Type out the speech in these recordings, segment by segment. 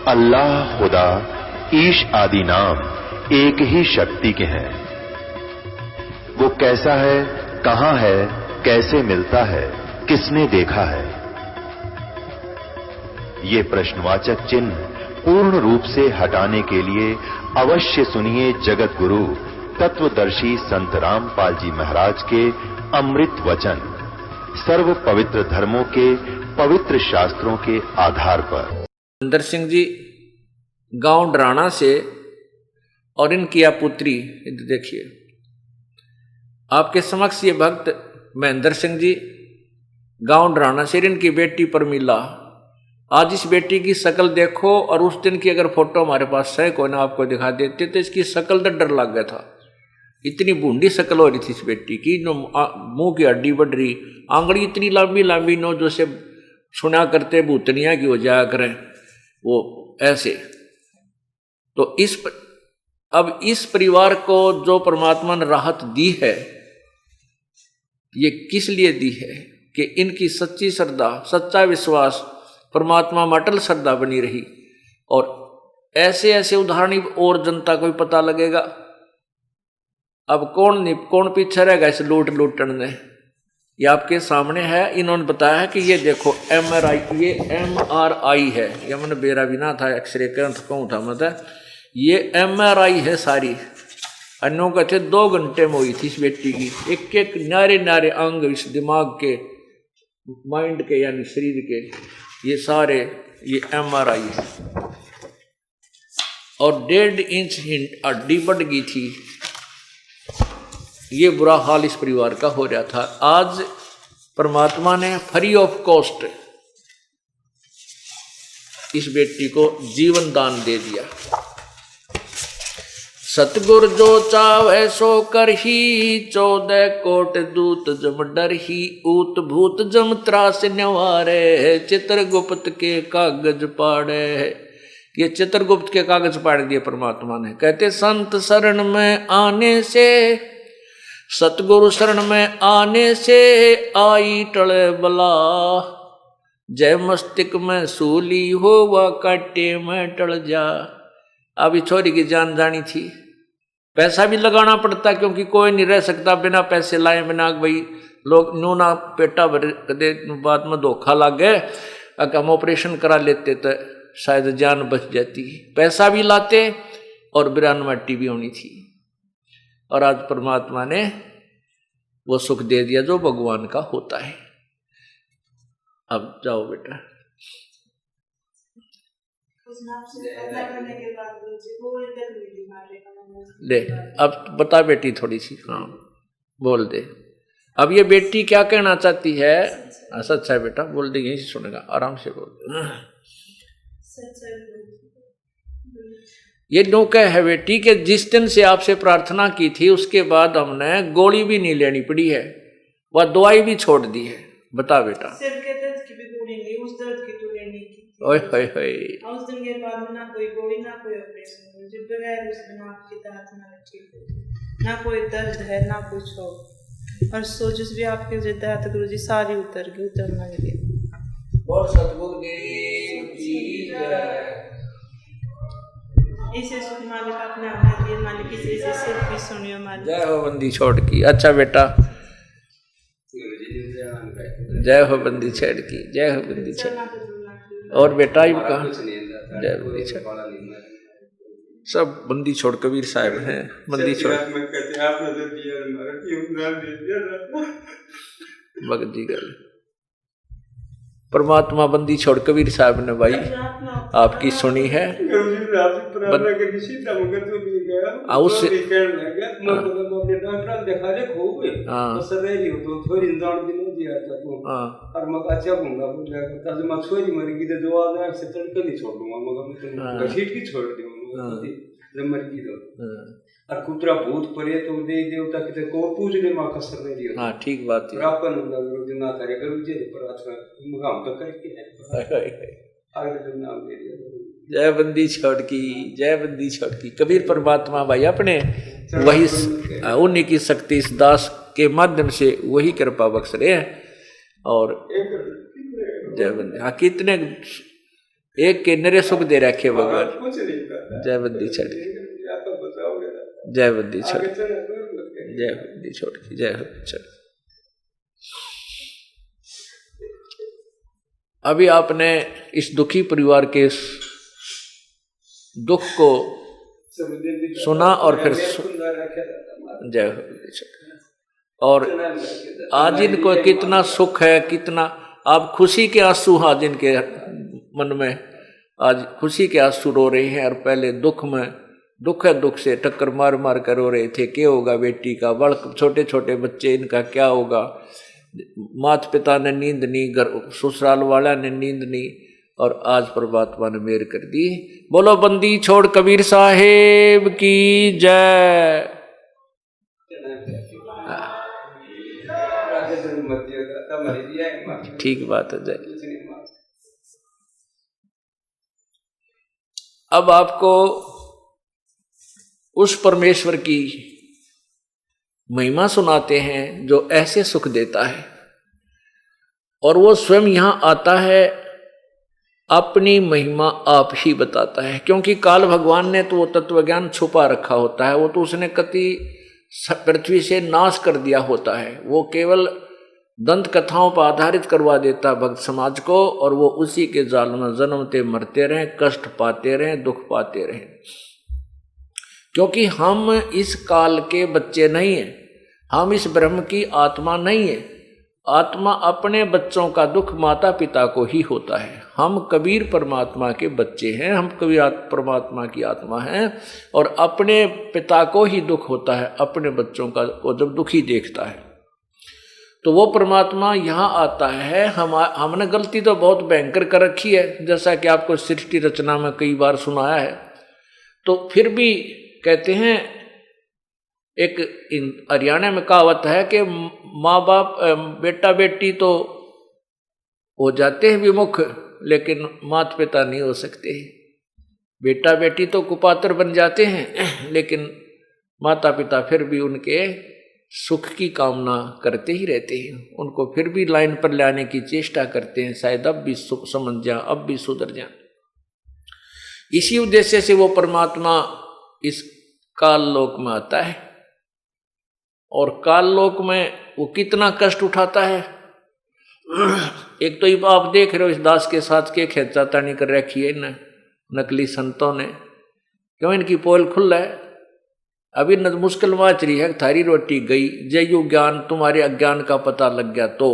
अल्लाह, खुदा, ईश आदि नाम एक ही शक्ति के हैं। वो कैसा है, कहां है, कैसे मिलता है, किसने देखा है? ये प्रश्नवाचक चिन्ह पूर्ण रूप से हटाने के लिए अवश्य सुनिए जगत गुरु तत्वदर्शी संत रामपाल जी महाराज के अमृत वचन, सर्व पवित्र धर्मों के पवित्र शास्त्रों के आधार पर। महेंद्र सिंह जी गांव डराना से और इनकी या पुत्री, देखिए आपके समक्ष ये भक्त महेंद्र सिंह जी गांव डराना से, इनकी बेटी परमिला। आज इस बेटी की शक्ल देखो, और उस दिन की अगर फोटो हमारे पास है कोई ना आपको दिखा देते तो इसकी शक्ल तो डर लग गया था। इतनी बूंदी शक्ल हो रही थी इस बेटी की, मुंह की हड्डी बढ़ रही, आंगड़ी इतनी लंबी लंबी, नो जो से सुना करते भूतनिया की हो जाया करें वो ऐसे। तो अब इस परिवार को जो परमात्मा ने राहत दी है, ये किस लिए दी है कि इनकी सच्ची श्रद्धा, सच्चा विश्वास परमात्मा में अटल श्रद्धा बनी रही। और ऐसे ऐसे उदाहरण और जनता को भी पता लगेगा। अब कौन पीछे रहेगा इस लूटन ने? ये आपके सामने है। इन्होंने बताया है कि ये देखो ये MRI है, ये मैंने बेरा भी ना था, एक्सरे कहूँ था मतलब, ये MRI है सारी। अन्यों कहते 2 घंटे में हुई थी इस बेटी की, एक एक नारे नारे अंग इस दिमाग के, माइंड के यानी शरीर के, ये सारे ये MRI है। और 1.5 इंच हड्डी बढ़ गई थी। ये बुरा हाल इस परिवार का हो रहा था। आज परमात्मा ने फ्री ऑफ कॉस्ट इस बेटी को जीवन दान दे दिया। सतगुर जो चावे सो कर ही, 14 कोट दूत जम डर ही, ऊत भूत जम त्रास न्यवारे, चित्रगुप्त के कागज पाड़े। ये चित्रगुप्त के कागज पाड़ दिए परमात्मा ने। कहते संत शरण में आने से, सतगुरु शरण में आने से, आई टले बला, जय मस्तिष्क में सूली हो व काटे में टल जा। अभी छोरी की जान जानी थी, पैसा भी लगाना पड़ता, क्योंकि कोई नहीं रह सकता बिना पैसे लाए बिना। भाई लोग नूना पेटा भर दे, बाद में धोखा लग गए, अगर हम ऑपरेशन करा लेते तो शायद जान बच जाती। पैसा भी लाते और बिरान मट्टी भी होनी थी। और आज परमात्मा ने वो सुख दे दिया जो भगवान का होता है। अब जाओ बेटा। ले अब बता बेटी थोड़ी सी, हाँ बोल दे। अब ये बेटी क्या कहना चाहती है? सच है बेटा, बोल दे, यही सुनेगा, आराम से बोल दे। ये नौका है बेटी के जिस दिन से आपसे प्रार्थना की थी उसके बाद हमने गोली भी नहीं लेनी पड़ी है, वह दवाई भी छोड़ दी है। बता बेटा। सिर के दर्द की भी गोली नहीं, उस दर्द की तो लेनी थी। ओए होए होए। उस दिन के बाद ना कोई गोली ना कोई ऑपरेशन, जब बगैर उस दिन आपकी दांत ना ठीक हो, ना कोई दर्द है ना कुछ हो। और सोच भी आपके जो दांत गुरु जी सारी उतर गई, उतरना लगे। बोल सतगुरु देव की जय। इसे सुख मालिक अपने हमें दिए, मालिक इसे सिर्फ भी सुनियो मालिक। जय हो बंदी छोड़ की। अच्छा बेटा, जय हो बंदी छेड़ की, जय हो बंदी छेड़। और बेटा इनका जय बंदी छेड़, सब बंदी छोड़ कबीर साहब हैं। बंदी छोड़ भगत जी गल परमात्मा बंदी छोड़ कबीर साहब ने भाई आपकी सुनी है। उससे और कुतरा भूत परे तो दे देवता किते को पूछ ले मां कसर नहीं दियो। हां ठीक बात है। अपन गुरु ना करे गुरु जी प्रार्थना मुकाम तो करके है आगे नाम दे दिया। जय बंदी छोड़ की, जय बंदी छोड़ की। कबीर परमात्मा भाई अपने वही उन्हीं की शक्ति इस दास के माध्यम से वही कृपा बख्श रहे हैं। और जय बंदी। हाँ कितने एक के नरे सुख दे रखे भगवान। कुछ नहीं करता। जय बद्दी छड़, या तो बताओगे ना, जय बद्दी छड़, आगे चला तो मत करिए। जय बद्दी छोड़ की, जय बद्दी छड़। अभी आपने इस दुखी परिवार के दुख को सुना और फिर जय बद्दी छड़। और आज इनको कितना सुख है, कितना आप खुशी के आंसू आज इनके मन में, आज खुशी के आंसू रो रहे हैं। और पहले दुख में, दुख से टक्कर मार मार कर रो रहे थे, क्या होगा बेटी का, बड़ छोटे छोटे बच्चे, इनका क्या होगा। माता पिता ने नींद नहीं, घर ससुराल वाला ने नींद नहीं, और आज परमात्मा ने मेहर कर दी। बोलो बंदी छोड़ कबीर साहेब की जय। ठीक बात है, जय। अब आपको उस परमेश्वर की महिमा सुनाते हैं जो ऐसे सुख देता है, और वो स्वयं यहां आता है, अपनी महिमा आप ही बताता है। क्योंकि काल भगवान ने तो वो तत्वज्ञान छुपा रखा होता है, वो तो उसने कति पृथ्वी से नाश कर दिया होता है। वो केवल दंत कथाओं पर आधारित करवा देता भक्त समाज को, और वो उसी के जाल में जन्मते मरते रहें, कष्ट पाते रहें, दुख पाते रहें। क्योंकि हम इस काल के बच्चे नहीं हैं, हम इस ब्रह्म की आत्मा नहीं है। आत्मा अपने बच्चों का दुख माता पिता को ही होता है। हम कबीर परमात्मा के बच्चे हैं, हम कबीर परमात्मा की आत्मा हैं, और अपने पिता को ही दुख होता है अपने बच्चों का को जब दुखी देखता है। तो वो परमात्मा यहाँ आता है। हमने गलती तो बहुत भयंकर कर रखी है, जैसा कि आपको सृष्टि रचना में कई बार सुनाया है। तो फिर भी कहते हैं, एक हरियाणा में कहावत है कि माँ बाप बेटा बेटी तो हो जाते हैं विमुख, लेकिन माता पिता नहीं हो सकते। बेटा बेटी तो कुपात्र बन जाते हैं, लेकिन माता पिता फिर भी उनके सुख की कामना करते ही रहते हैं, उनको फिर भी लाइन पर लाने की चेष्टा करते हैं, शायद अब भी सुख समझ जाए, अब भी सुधर जाए। इसी उद्देश्य से वो परमात्मा इस काल लोक में आता है, और काल लोक में वो कितना कष्ट उठाता है। एक तो ये आप देख रहे हो, इस दास के साथ के खेचातानी कर रखी है न नकली संतों ने, क्यों इनकी पोल खुल है। अभी न मुश्किल माच रही है, थारी रोटी गई, जयु ज्ञान तुम्हारे अज्ञान का पता लग गया तो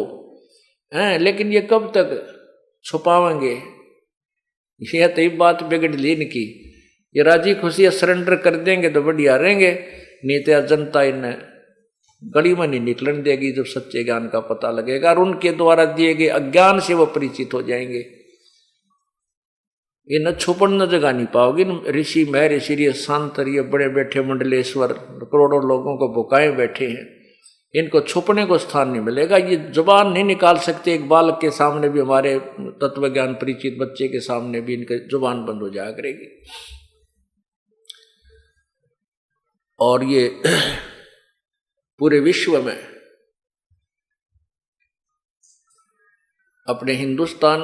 हैं, लेकिन ये कब तक छुपावेंगे। ये तो बात बिगड़ ली इनकी, ये राजी खुशी सरेंडर कर देंगे तो बढ़िया रहेंगे, नहीं तो जनता इन्हें गली में नहीं निकलन देगी जब सच्चे ज्ञान का पता लगेगा, और उनके द्वारा दिए गए अज्ञान से वो परिचित हो जाएंगे। ये न छुपन न जगह नहीं पाओगे। ऋषि महर्षि ये शांत ये बड़े बैठे मंडलेश्वर करोड़ों लोगों को भुकाए बैठे हैं, इनको छुपने को स्थान नहीं मिलेगा। ये जुबान नहीं निकाल सकते, एक बालक के सामने भी, हमारे तत्व ज्ञान परिचित बच्चे के सामने भी इनकी जुबान बंद हो जाया करेगी। और ये पूरे विश्व में, अपने हिंदुस्तान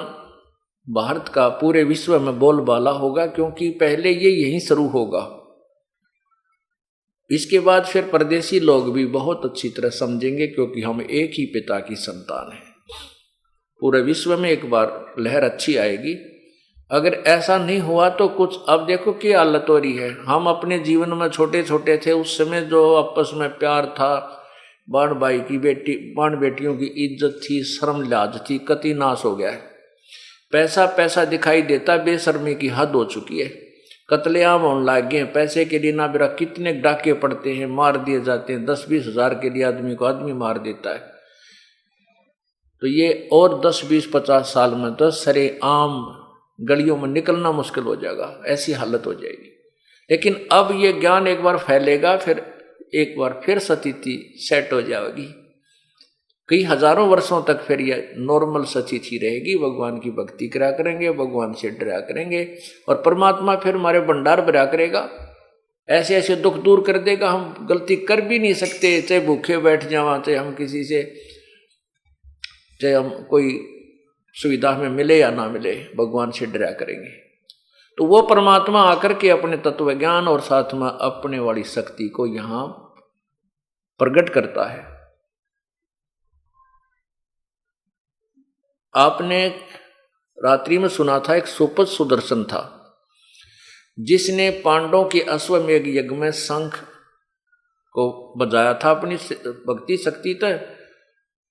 भारत का पूरे विश्व में बोलबाला होगा, क्योंकि पहले ये यहीं शुरू होगा। इसके बाद फिर परदेशी लोग भी बहुत अच्छी तरह समझेंगे, क्योंकि हम एक ही पिता की संतान हैं। पूरे विश्व में एक बार लहर अच्छी आएगी। अगर ऐसा नहीं हुआ तो कुछ, अब देखो क्या हालत हो रही है। हम अपने जीवन में छोटे छोटे थे, उस समय जो आपस में प्यार था, बाण भाई की बेटी बाण बेटियों की इज्जत थी, शर्म लिहाज थी, कति नाश हो गया है। पैसा पैसा दिखाई देता, बेशर्मी की हद हो चुकी है। कत्लेआम होने लग गए, पैसे के लिए ना बेरा कितने डाके पड़ते हैं, मार दिए जाते हैं। 10-20 हज़ार के लिए आदमी को आदमी मार देता है। तो ये और 10-20-50 साल में तो सरेआम गलियों में निकलना मुश्किल हो जाएगा, ऐसी हालत हो जाएगी। लेकिन अब ये ज्ञान एक बार फैलेगा, फिर एक बार फिर स्थिति सेट हो जाएगी। कई हजारों वर्षों तक फिर यह नॉर्मल स्थिति रहेगी। भगवान की भक्ति करा करेंगे, भगवान से डरा करेंगे, और परमात्मा फिर हमारे भंडार भरा करेगा, ऐसे ऐसे दुख दूर कर देगा। हम गलती कर भी नहीं सकते, चाहे भूखे बैठ जावा, चाहे हम किसी से, चाहे हम कोई सुविधा हमें मिले या ना मिले, भगवान से डरा करेंगे। तो वो परमात्मा आकर के अपने तत्व ज्ञान और साथ में अपने वाली शक्ति को यहां प्रकट करता है। आपने रात्रि में सुना था एक सुपथ सुदर्शन था, जिसने पांडवों के अश्वमेघ यज्ञ में शंख को बजाया था अपनी भक्ति शक्ति तक,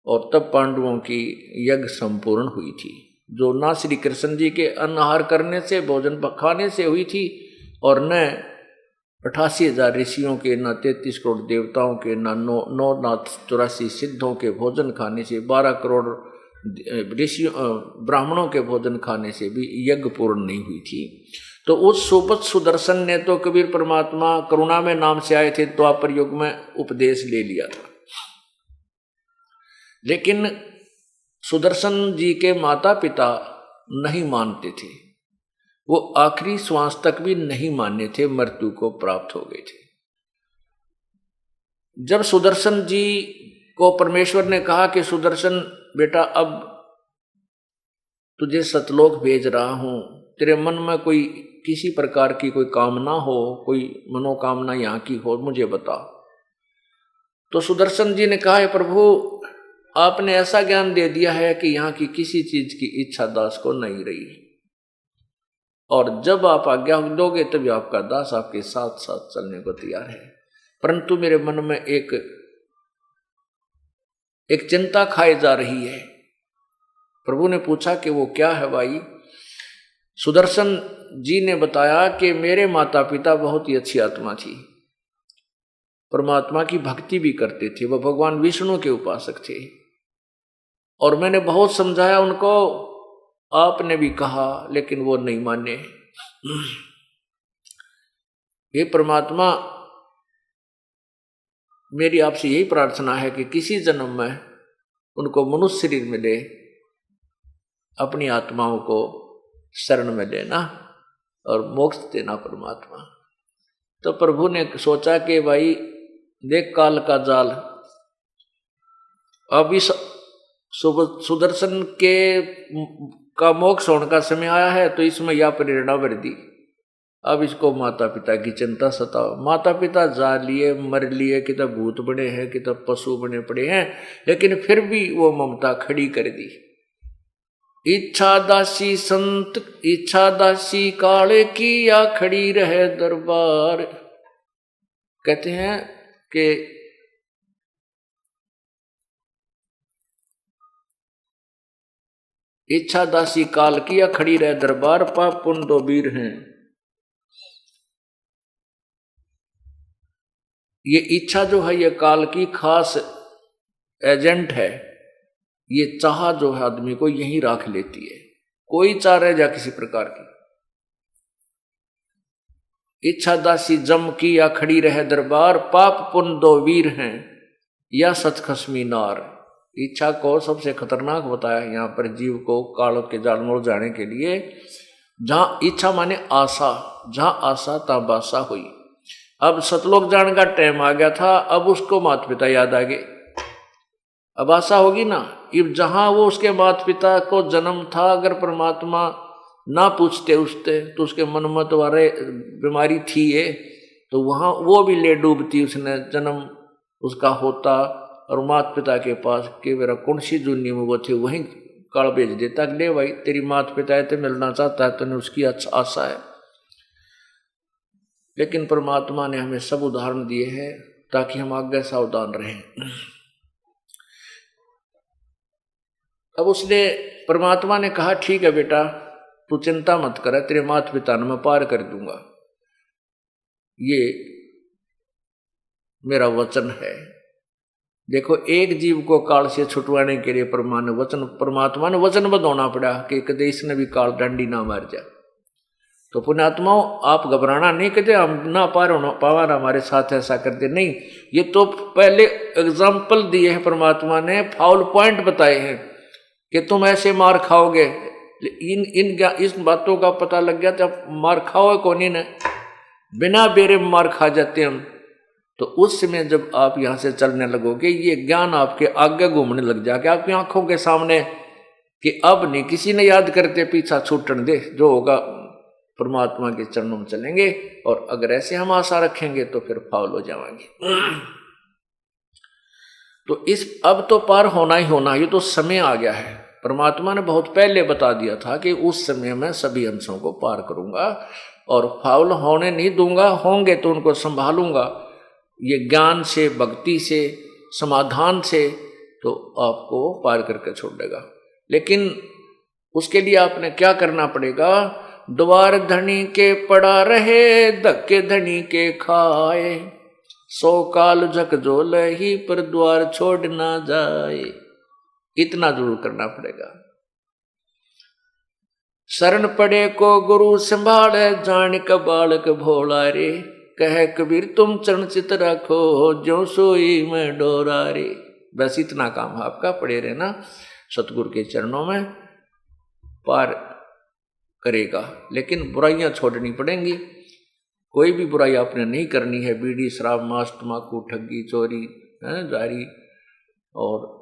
और तब पांडवों की यज्ञ संपूर्ण हुई थी, जो ना श्री कृष्ण जी के अनाहार करने से, भोजन खाने से हुई थी, और न 88,000 ऋषियों के, न 33 करोड़ देवताओं के, न 9,84 सिद्धों के भोजन खाने से, 12 करोड़ ऋषियों ब्राह्मणों के भोजन खाने से भी यज्ञ पूर्ण नहीं हुई थी। तो उस सुपथ सुदर्शन ने तो कबीर परमात्मा करुणा में नाम से आए थे, द्वापर युग में उपदेश ले लिया था। लेकिन सुदर्शन जी के माता पिता नहीं मानते थे, वो आखिरी श्वास तक भी नहीं माने थे, मृत्यु को प्राप्त हो गए थे। जब सुदर्शन जी को परमेश्वर ने कहा कि सुदर्शन बेटा, अब तुझे सतलोक भेज रहा हूं, तेरे मन में कोई किसी प्रकार की कोई कामना हो, कोई मनोकामना यहाँ की हो, मुझे बता। तो सुदर्शन जी ने कहा, प्रभु आपने ऐसा ज्ञान दे दिया है कि यहाँ की किसी चीज की इच्छा दास को नहीं रही, और जब आप आज्ञा दोगे तभी आपका दास आपके साथ साथ चलने को तैयार है। परंतु मेरे मन में एक चिंता खाई जा रही है। प्रभु ने पूछा कि वो क्या है भाई? सुदर्शन जी ने बताया कि मेरे माता पिता बहुत ही अच्छी आत्मा थी, परमात्मा की भक्ति भी करते थे, वो भगवान विष्णु के उपासक थे, और मैंने बहुत समझाया उनको, आपने भी कहा, लेकिन वो नहीं माने। हे परमात्मा, मेरी आपसे यही प्रार्थना है कि किसी जन्म में उनको मनुष्य शरीर मिले, अपनी आत्माओं को शरण में लेना और मोक्ष देना परमात्मा। तो प्रभु ने सोचा कि भाई देख काल का जाल, अब इस सुदर्शन का मोक्ष होने का समय आया है, तो इसमें यह प्रेरणा भर दी। अब इसको माता पिता की चिंता सताओ। माता पिता जा लिए, मर लिए, कि तब भूत बने हैं, कि तब पशु बने पड़े हैं, लेकिन फिर भी वो ममता खड़ी कर दी। इच्छा दासी संत, इच्छा दासी काले की, या खड़ी रहे दरबार। कहते हैं कि इच्छा दासी काल की, या खड़ी रहे दरबार, पाप पुण्य दो वीर हैं। ये इच्छा जो है ये काल की खास एजेंट है। ये चाह जो है आदमी को यहीं राख लेती है, कोई चाह रह जा किसी प्रकार की। इच्छा दासी जम की, या खड़ी रहे दरबार, पाप पुण्य दो वीर हैं, या सतखसमी नार। इच्छा को सबसे खतरनाक बताया यहाँ पर जीव को काल के जाल में जाने के लिए। जहां इच्छा माने आशा, जहां आशा ता बासा हुई। अब सतलोक जाने का टाइम आ गया था, अब उसको माता पिता याद आ गए। अब आशा होगी ना, अब जहां वो उसके माता पिता को जन्म था, अगर परमात्मा ना पूछते उससे, तो उसके मन में तो अरे बीमारी थी ये, तो वहां वो भी ले डूबती, उसने जन्म उसका होता, और माता पिता के पास के मेरा कौन सी दुनिया में वो थे वहीं काल भेज देता, ले भाई तेरी माता पिता तो मिलना चाहता है, तो उसकी अच्छा आशा है। लेकिन परमात्मा ने हमें सब उदाहरण दिए हैं ताकि हम आगे सावधान रहें। अब उसने परमात्मा ने कहा, ठीक है बेटा, तू चिंता मत कर, तेरे माता पिता ने मैं पार कर दूंगा, ये मेरा वचन है। देखो, एक जीव को काल से छुटवाने के लिए परमात्मा ने वचन बंधोना पड़ा कि कदे इसने भी काल डंडी ना मार जा। तो पुण्यात्माओं, आप घबराना नहीं, कहते हम ना पावा हमारे साथ ऐसा करते नहीं। ये तो पहले एग्जाम्पल दिए हैं परमात्मा ने, फाउल पॉइंट बताए हैं कि तुम ऐसे मार खाओगे। इस बातों का पता लग गया जब मार खाओ कौन ही न, बिना बेरे मार खा जाते हम। तो उस समय जब आप यहाँ से चलने लगोगे, ये ज्ञान आपके आगे घूमने लग जाएगा, आपकी आंखों के सामने कि अब नहीं किसी ने याद करते पीछा छूटन दे, जो होगा परमात्मा के चरणों में चलेंगे। और अगर ऐसे हम आशा रखेंगे तो फिर फाउल हो जाएंगे। तो इस अब तो पार होना ही होना, ये तो समय आ गया है। परमात्मा ने बहुत पहले बता दिया था कि उस समय में सभी अंशों को पार करूंगा और फाउल होने नहीं दूंगा, होंगे तो उनको संभालूंगा, ये ज्ञान से, भक्ति से, समाधान से, तो आपको पार करके छोड़ देगा। लेकिन उसके लिए आपने क्या करना पड़ेगा? द्वार धनी के पड़ा रहे, धक्के धनी के खाए, 100 काल झकझोल ही पर द्वार छोड़ ना जाए। इतना जरूर करना पड़ेगा। शरण पड़े को गुरु संभाल, जान का बालक भोला रे, कह कबीर तुम चरण चित रखो, जो सोई में डोरा रे। बस इतना काम आपका पड़े रहना, सतगुरु के चरणों में पार करेगा। लेकिन बुराइयां छोड़नी पड़ेंगी। कोई भी बुराई आपने नहीं करनी है। बीड़ी, शराब, मांस, तम्बाकू, ठगी, चोरी, जारी और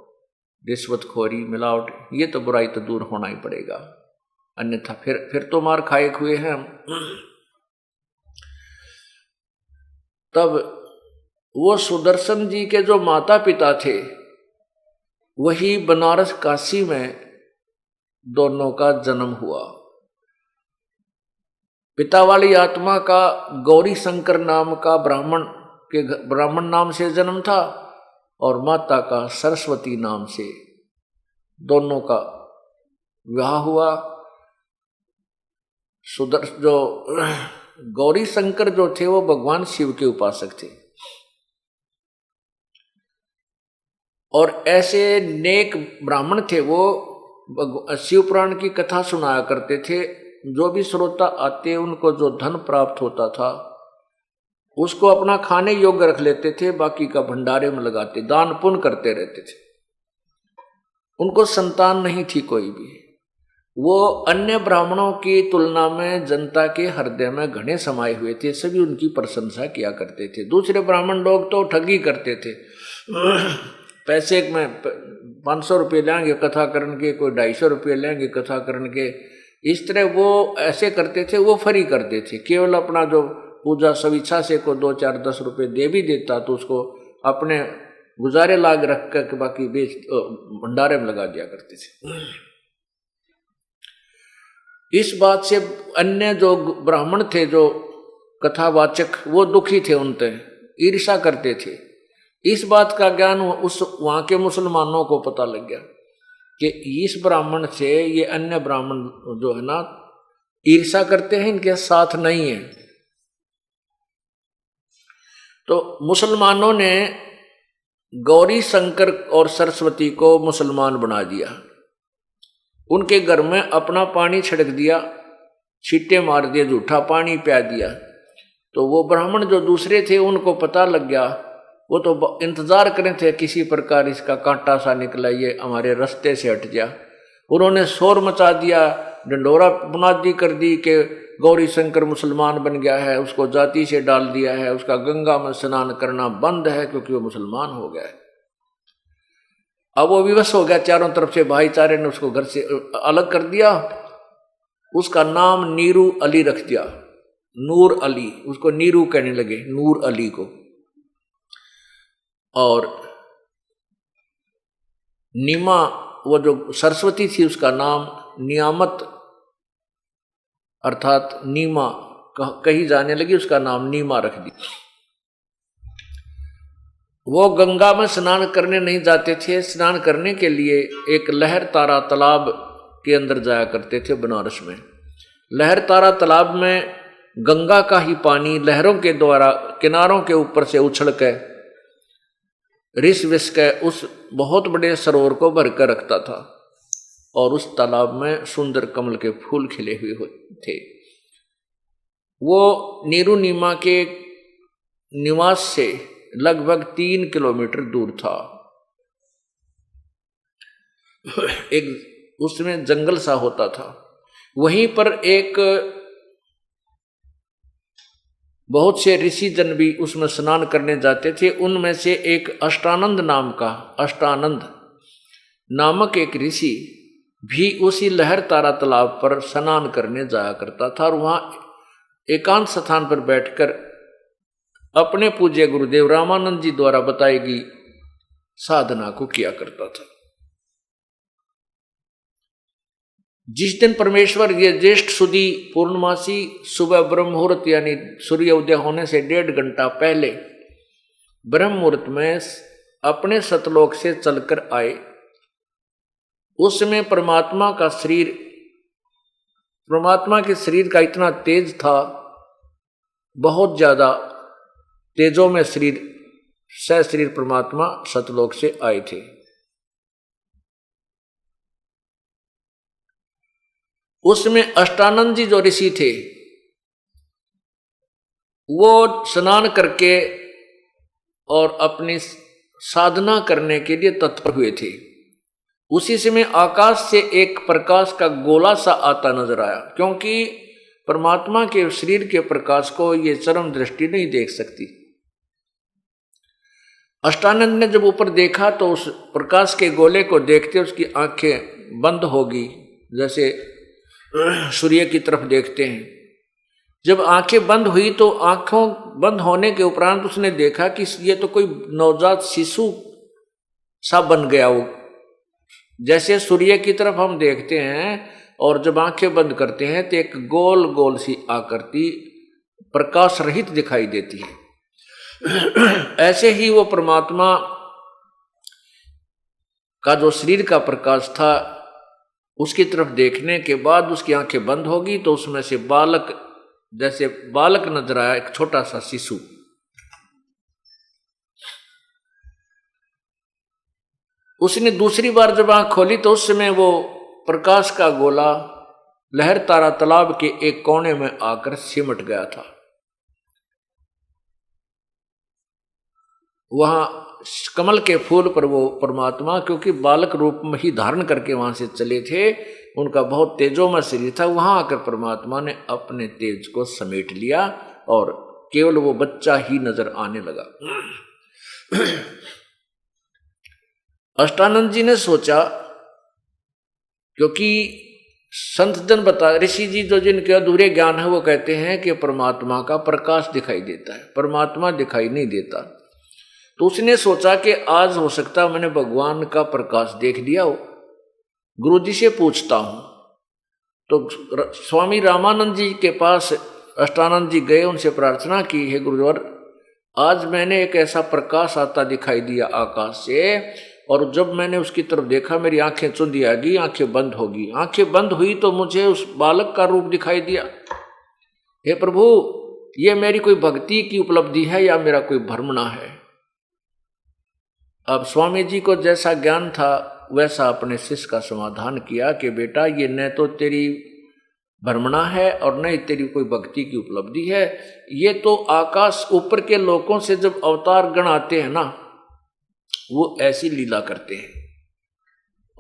रिश्वतखोरी, मिलावट, ये तो बुराई तो दूर होना ही पड़ेगा, अन्यथा फिर तो मार खाए हुए हैं हम। तब वो सुदर्शन जी के जो माता पिता थे, वही बनारस काशी में दोनों का जन्म हुआ। पिता वाली आत्मा का गौरी शंकर नाम का ब्राह्मण नाम से जन्म था और माता का सरस्वती नाम से, दोनों का विवाह हुआ। जो गौरी शंकर जो थे वो भगवान शिव के उपासक थे और ऐसे नेक ब्राह्मण थे। वो शिव पुराण की कथा सुनाया करते थे। जो भी श्रोता आते उनको जो धन प्राप्त होता था उसको अपना खाने योग्य रख लेते थे, बाकी का भंडारे में लगाते, दान पुण्य करते रहते थे। उनको संतान नहीं थी कोई भी। वो अन्य ब्राह्मणों की तुलना में जनता के हृदय में घने समाये हुए थे, सभी उनकी प्रशंसा किया करते थे। दूसरे ब्राह्मण लोग तो ठगी करते थे, पैसे में 500 रुपये लेंगे कथा करने के, कोई 250 रुपये लेंगे कथा करने के। इस तरह वो ऐसे करते थे, वो फ्री करते थे। केवल अपना जो पूजा स्वेच्छा से को 2, 4, 10 रुपये दे भी देता तो उसको अपने गुजारे लाग रख कर बाकी बेच भंडारे में लगा दिया करते थे। इस बात से अन्य जो ब्राह्मण थे, जो कथावाचक, वो दुखी थे, उनसे ईर्ष्या करते थे। इस बात का ज्ञान उस वहां के मुसलमानों को पता लग गया कि इस ब्राह्मण से ये अन्य ब्राह्मण जो है ना ईर्ष्या करते हैं, इनके साथ नहीं है। तो मुसलमानों ने गौरी शंकर और सरस्वती को मुसलमान बना दिया। उनके घर में अपना पानी छिड़क दिया, छींटे मार दिए, झूठा पानी पिया दिया। तो वो ब्राह्मण जो दूसरे थे उनको पता लग गया। वो तो इंतजार करें थे किसी प्रकार इसका कांटा सा निकला, ये हमारे रास्ते से हट गया। उन्होंने शोर मचा दिया, डंडोरा बुनादी कर दी कि गौरी शंकर मुसलमान बन गया है, उसको जाति से डाल दिया है, उसका गंगा में स्नान करना बंद है क्योंकि वो मुसलमान हो गया है। अब वो विवश हो गया, चारों तरफ से भाईचारे ने उसको घर से अलग कर दिया। उसका नाम नीरू अली रख दिया, नूर अली। उसको नीरू कहने लगे, नूर अली को। और नीमा, वो जो सरस्वती थी, उसका नाम नियामत अर्थात नीमा कही जाने लगी, उसका नाम नीमा रख दिया। वो गंगा में स्नान करने नहीं जाते थे। स्नान करने के लिए एक लहर तारा तालाब के अंदर जाया करते थे बनारस में। लहर तारा तालाब में गंगा का ही पानी लहरों के द्वारा किनारों के ऊपर से उछल के रिस विस के उस बहुत बड़े सरोवर को भरकर रखता था और उस तालाब में सुंदर कमल के फूल खिले हुए थे। वो नीरू नीमा के निवास से लगभग 3 किलोमीटर दूर था। एक उसमें जंगल सा होता था। वहीं पर एक बहुत से ऋषि जन भी उसमें स्नान करने जाते थे। उनमें से एक अष्टानंद नामक एक ऋषि भी उसी लहर तारा तालाब पर स्नान करने जाया करता था और वहां एकांत स्थान पर बैठकर अपने पूज्य गुरुदेव रामानंद जी द्वारा बताई गई साधना को किया करता था। जिस दिन परमेश्वर ये ज्येष्ठ सुदी पूर्णमासी सुबह ब्रह्म मुहूर्त यानी सूर्य उदय होने से 1.5 घंटा पहले ब्रह्म मुहूर्त में अपने सतलोक से चलकर आए, उस समय परमात्मा के शरीर का इतना तेज था, बहुत ज्यादा तेजों में शरीर परमात्मा सतलोक से आए थे। उसमें अष्टानंद जी जो ऋषि थे वो स्नान करके और अपनी साधना करने के लिए तत्पर हुए थे। उसी समय आकाश से एक प्रकाश का गोला सा आता नजर आया, क्योंकि परमात्मा के शरीर के प्रकाश को ये चरम दृष्टि नहीं देख सकती। अष्टानंद ने जब ऊपर देखा तो उस प्रकाश के गोले को देखते उसकी आंखें बंद होगी, जैसे सूर्य की तरफ देखते हैं। जब आंखें बंद हुई तो आंखों बंद होने के उपरांत उसने देखा कि ये तो कोई नवजात शिशु सा बन गया। वो जैसे सूर्य की तरफ हम देखते हैं और जब आंखें बंद करते हैं तो एक गोल गोल सी आकृति प्रकाश रहित दिखाई देती है। ऐसे ही वो परमात्मा का जो शरीर का प्रकाश था उसकी तरफ देखने के बाद उसकी आंखें बंद होगी तो उसमें से जैसे बालक नजर आया, एक छोटा सा शिशु। उसने दूसरी बार जब आंख खोली तो उस समय वो प्रकाश का गोला लहर तारा तालाब के एक कोने में आकर सिमट गया था। वहां कमल के फूल पर वो परमात्मा, क्योंकि बालक रूप में ही धारण करके वहां से चले थे, उनका बहुत तेजोमय शरीर था, वहां आकर परमात्मा ने अपने तेज को समेट लिया और केवल वो बच्चा ही नजर आने लगा। अष्टानंद जी ने सोचा, क्योंकि संत जन बता ऋषि जी जो जिनके अधूरे ज्ञान है वो कहते हैं कि परमात्मा का प्रकाश दिखाई देता है, परमात्मा दिखाई नहीं देता। तो उसने सोचा कि आज हो सकता मैंने भगवान का प्रकाश देख लिया हो, गुरुजी से पूछता हूं। तो स्वामी रामानंद जी के पास अष्टानंद जी गए, उनसे प्रार्थना की, हे गुरुवर आज मैंने एक ऐसा प्रकाश आता दिखाई दिया आकाश से, और जब मैंने उसकी तरफ देखा मेरी आंखें चुंधी आ गई, आंखें बंद होगी। आंखें बंद हुई तो मुझे उस बालक का रूप दिखाई दिया। हे प्रभु, ये मेरी कोई भक्ति की उपलब्धि है या मेरा कोई भ्रमणा है? अब स्वामी जी को जैसा ज्ञान था वैसा अपने शिष्य का समाधान किया कि बेटा ये न तो तेरी भ्रमणा है और न ही तेरी कोई भक्ति की उपलब्धि है, ये तो आकाश ऊपर के लोकों से जब अवतार गण आते हैं ना, वो ऐसी लीला करते हैं।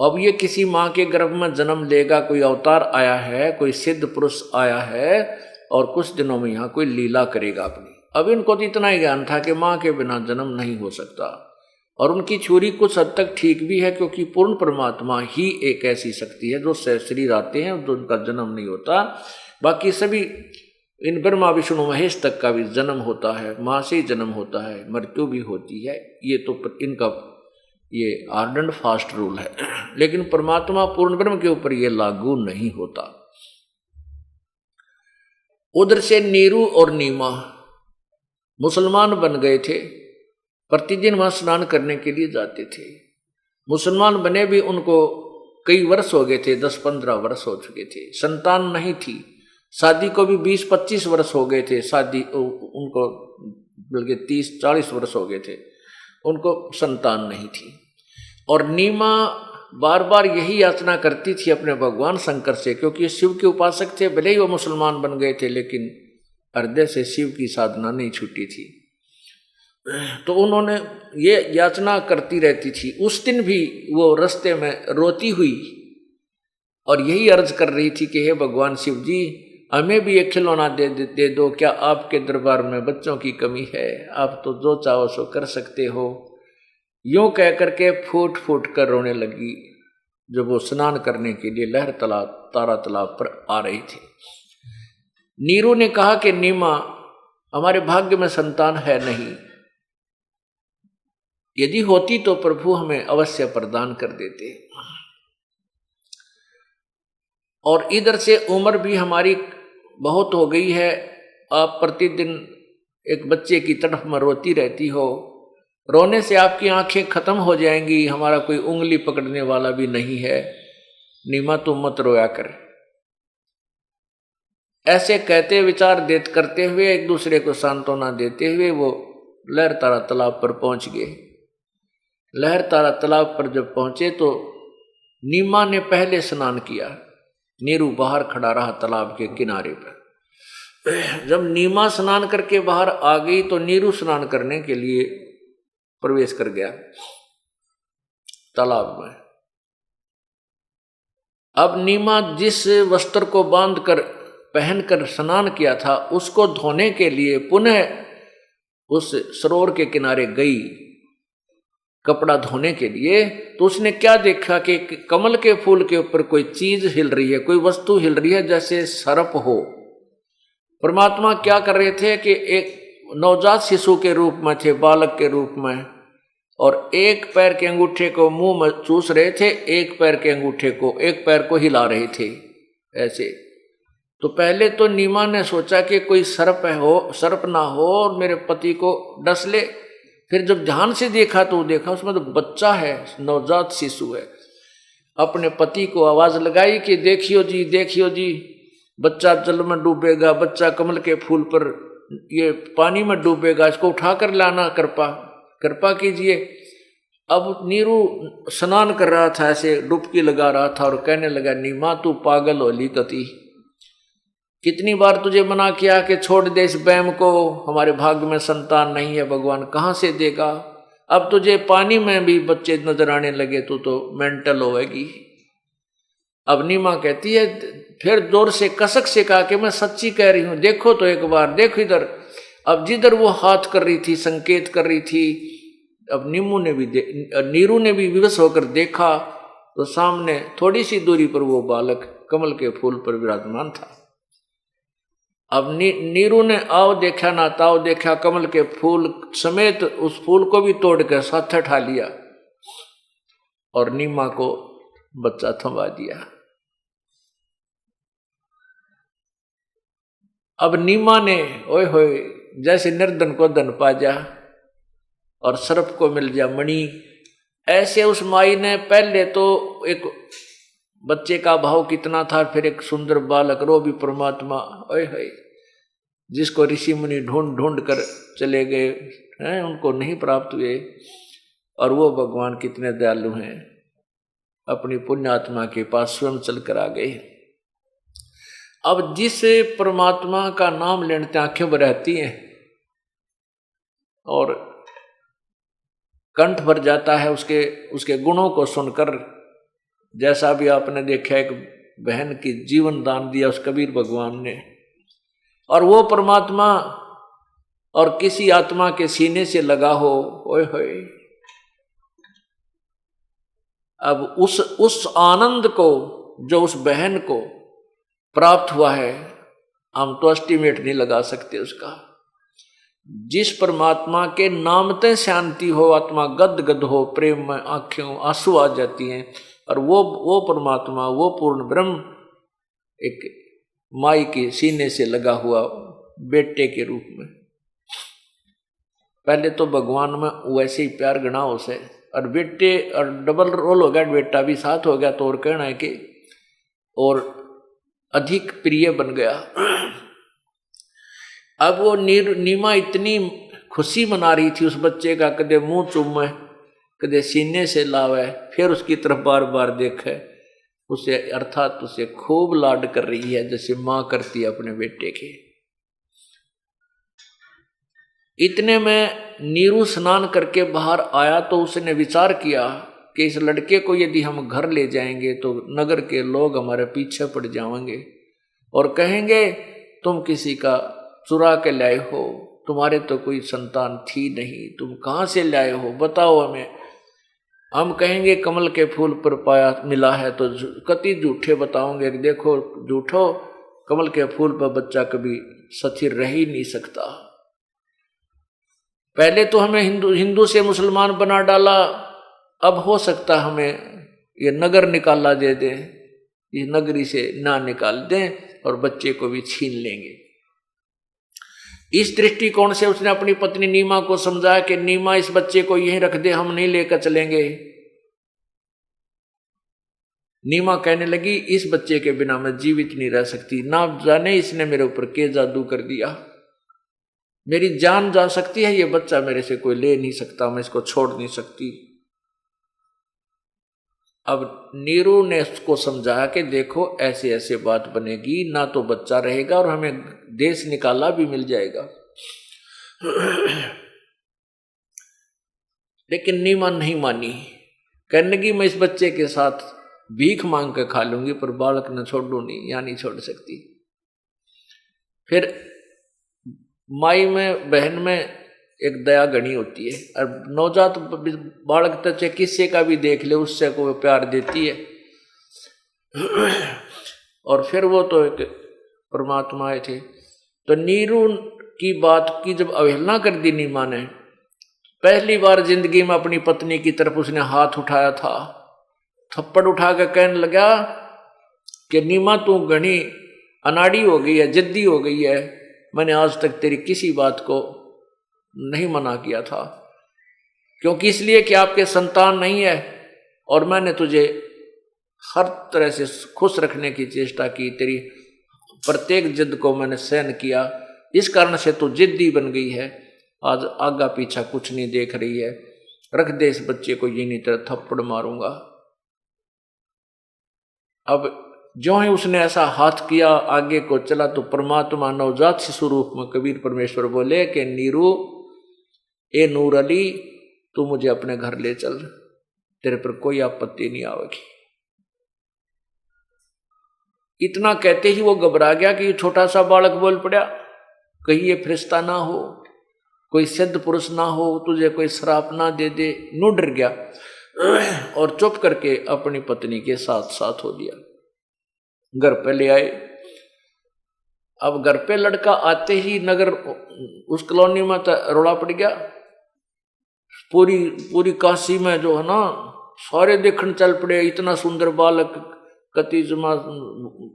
अब ये किसी माँ के गर्भ में जन्म लेगा, कोई अवतार आया है, कोई सिद्ध पुरुष आया है और कुछ दिनों में यहाँ कोई लीला करेगा अपनी। अब इनको तो इतना ही ज्ञान था कि माँ के बिना जन्म नहीं हो सकता, और उनकी छुरी कुछ हद तक ठीक भी है, क्योंकि पूर्ण परमात्मा ही एक ऐसी शक्ति है जो शरीर आते हैं जो उनका जन्म नहीं होता। बाकी सभी इन ब्रह्मा विष्णु महेश तक का भी जन्म होता है, माँ से ही जन्म होता है, मृत्यु भी होती है। ये तो इनका ये हार्ड एंड फास्ट रूल है, लेकिन परमात्मा पूर्ण ब्रह्म के ऊपर ये लागू नहीं होता। उधर से नीरू और नीमा मुसलमान बन गए थे, प्रतिदिन वहां स्नान करने के लिए जाते थे। मुसलमान बने भी उनको कई वर्ष हो गए थे, 10-15 वर्ष हो चुके थे, संतान नहीं थी। शादी को भी 20-25 वर्ष हो गए थे, शादी उनको बल्कि 30-40 वर्ष हो गए थे, उनको संतान नहीं थी। और नीमा बार बार यही याचना करती थी अपने भगवान शंकर से, क्योंकि शिव के उपासक थे, भले ही वो मुसलमान बन गए थे लेकिन हृदय से शिव की साधना नहीं छूटी थी। तो उन्होंने ये याचना करती रहती थी। उस दिन भी वो रास्ते में रोती हुई और यही अर्ज कर रही थी कि हे भगवान शिव जी, हमें भी एक खिलौना दे दो, क्या आपके दरबार में बच्चों की कमी है? आप तो जो चाहो सो कर सकते हो। यूं कह करके फूट फूट कर रोने लगी। जब वो स्नान करने के लिए लहर तालाब तारा तालाब पर आ रही थी। नीरू ने कहा कि नीमा, हमारे भाग्य में संतान है नहीं, यदि होती तो प्रभु हमें अवश्य प्रदान कर देते, और इधर से उम्र भी हमारी बहुत हो गई है, आप प्रतिदिन एक बच्चे की तरफ में रोती रहती हो, रोने से आपकी आंखें खत्म हो जाएंगी, हमारा कोई उंगली पकड़ने वाला भी नहीं है, नीमा तुम मत रोया कर। ऐसे कहते विचार देते करते हुए एक दूसरे को सांत्वना देते हुए वो लहर तारा तालाब पर पहुंच गए। लहर तारा तालाब पर जब पहुंचे तो नीमा ने पहले स्नान किया, नीरू बाहर खड़ा रहा तालाब के किनारे पर। जब नीमा स्नान करके बाहर आ गई तो नीरू स्नान करने के लिए प्रवेश कर गया तालाब में। अब नीमा जिस वस्त्र को बांधकर पहनकर स्नान किया था उसको धोने के लिए पुनः उस सरोवर के किनारे गई कपड़ा धोने के लिए, तो उसने क्या देखा कि कमल के फूल के ऊपर कोई चीज हिल रही है, कोई वस्तु हिल रही है जैसे सर्प हो। परमात्मा क्या कर रहे थे कि एक नवजात शिशु के रूप में थे, बालक के रूप में, और एक पैर के अंगूठे को मुंह में चूस रहे थे, एक पैर के अंगूठे को, एक पैर को हिला रहे थे ऐसे। तो पहले तो नीमा ने सोचा कि कोई सर्प ना हो और मेरे पति को डस ले। फिर जब ध्यान से देखा तो देखा उसमें तो बच्चा है, नवजात शिशु है। अपने पति को आवाज लगाई कि देखियो जी, देखियो जी, बच्चा जल में डूबेगा, बच्चा कमल के फूल पर ये पानी में डूबेगा, इसको उठाकर लाना, कृपा कीजिए। अब नीरू स्नान कर रहा था, ऐसे डुबकी लगा रहा था और कहने लगा, नीमा तू पागल होली कती, कितनी बार तुझे मना किया कि छोड़ दे इस बैम को, हमारे भाग्य में संतान नहीं है, भगवान कहाँ से देगा। अब तुझे पानी में भी बच्चे नजर आने लगे तो मेंटल होएगी। अब नीमा कहती है, फिर जोर से कसक से कहा कि मैं सच्ची कह रही हूं, देखो तो एक बार, देखो इधर। अब जिधर वो हाथ कर रही थी, संकेत कर रही थी, अब नीरू ने भी विवश होकर देखा तो सामने थोड़ी सी दूरी पर वो बालक कमल के फूल पर विराजमान था। अब नीरू ने आओ देखा ना ताओ देखा, कमल के फूल समेत उस फूल को भी तोड़कर साथ उठा लिया और नीमा को बच्चा थमा दिया। अब नीमा ने ओए होए जैसे निर्धन को धन पा जा और सर्प को मिल जा मणि, ऐसे उस माई ने पहले तो एक बच्चे का भाव कितना था, फिर एक सुंदर बालक, रो भी परमात्मा, ओए होए, जिसको ऋषि मुनि ढूंढ ढूंढ कर चले गए हैं, उनको नहीं प्राप्त हुए, और वो भगवान कितने दयालु हैं, अपनी पुण्यात्मा के पास स्वयं चलकर आ गए। अब जिस परमात्मा का नाम लेने आंखें बरहती हैं और कंठ भर जाता है उसके गुणों को सुनकर, जैसा भी आपने देखा एक बहन की जीवन दान दिया उस कबीर भगवान ने, और वो परमात्मा और किसी आत्मा के सीने से लगा हो, ओए होए, अब उस आनंद को जो उस बहन को प्राप्त हुआ है, हम तो एस्टिमेट नहीं लगा सकते उसका। जिस परमात्मा के नामते शांति हो, आत्मा गद गद हो, प्रेम में आंखें आंसू आ जाती हैं, और वो परमात्मा, वो पूर्ण ब्रह्म एक माई के सीने से लगा हुआ बेटे के रूप में। पहले तो भगवान में वैसे ही प्यार गणा उसे, और बेटे और डबल रोल हो गया, बेटा भी साथ हो गया, तो और कहना है कि और अधिक प्रिय बन गया। अब वो नीमा इतनी खुशी मना रही थी उस बच्चे का, कदे मुंह चूमे, कदे सीने से लावे, फिर उसकी तरफ बार बार देखे, उसे अर्थात उसे खूब लाड कर रही है जैसे माँ करती है अपने बेटे के। इतने में नीरू स्नान करके बाहर आया तो उसने विचार किया कि इस लड़के को यदि हम घर ले जाएंगे तो नगर के लोग हमारे पीछे पड़ जाएंगे और कहेंगे तुम किसी का चुरा के लाए हो, तुम्हारे तो कोई संतान थी नहीं, तुम कहाँ से लाए हो, बताओ हमें। हम कहेंगे कमल के फूल पर पाया मिला है तो कति झूठे बताओगे कि देखो झूठो, कमल के फूल पर बच्चा कभी स्थिर रह ही नहीं सकता। पहले तो हमें हिंदू से मुसलमान बना डाला, अब हो सकता हमें ये नगर निकाला दे दें, ये नगरी से ना निकाल दें और बच्चे को भी छीन लेंगे। इस दृष्टिकोण से उसने अपनी पत्नी नीमा को समझाया कि नीमा इस बच्चे को यहीं रख दे, हम नहीं लेकर चलेंगे। नीमा कहने लगी इस बच्चे के बिना मैं जीवित नहीं रह सकती, ना जाने इसने मेरे ऊपर क्या जादू कर दिया, मेरी जान जा सकती है, ये बच्चा मेरे से कोई ले नहीं सकता, मैं इसको छोड़ नहीं सकती। अब नीरू ने उसको समझाया कि देखो ऐसे ऐसे बात बनेगी, ना तो बच्चा रहेगा और हमें देश निकाला भी मिल जाएगा। लेकिन नीमा नहीं मानी, कहने लगी मैं इस बच्चे के साथ भीख मांग के खा लूंगी पर बालक न छोड़ू नहीं, या नहीं छोड़ सकती। फिर माई में बहन में एक दया गणी होती है, और नवजात बालक तो चाहे किससे का भी देख ले उससे को प्यार देती है। और फिर वो तो एक परमात्मा आए थे, तो नीरू की बात की जब अवहेलना कर दी नीमा ने, पहली बार जिंदगी में अपनी पत्नी की तरफ उसने हाथ उठाया था, थप्पड़ उठा कर कहने लगा कि नीमा तू घनी अनाड़ी हो गई है, जिद्दी हो गई है, मैंने आज तक तेरी किसी बात को नहीं मना किया था, क्योंकि इसलिए कि आपके संतान नहीं है और मैंने तुझे हर तरह से खुश रखने की चेष्टा की, तेरी प्रत्येक जिद को मैंने सहन किया, इस कारण से तू जिद्दी बन गई है, आज आगा पीछा कुछ नहीं देख रही है, रख दे इस बच्चे को, ये नहीं तेरा थप्पड़ मारूंगा। अब जो ही उसने ऐसा हाथ किया आगे को चला तो परमात्मा नवजात शिशु रूप में कबीर परमेश्वर बोले कि नीरू ए नूर अली तू मुझे अपने घर ले चल, तेरे पर कोई आपत्ति नहीं आवेगी। इतना कहते ही वो घबरा गया कि छोटा सा बालक बोल पड़ा, कहीं ये फरिश्ता ना हो, कोई सिद्ध पुरुष ना हो, तुझे कोई श्राप ना दे दे। नू डर गया और चुप करके अपनी पत्नी के साथ साथ हो दिया। घर पे ले आए। अब घर पे लड़का आते ही नगर उस कॉलोनी में रोड़ा पड़ गया। पूरी काशी में जो है ना सारे देखने चल पड़े, इतना सुंदर बालक कति जमा,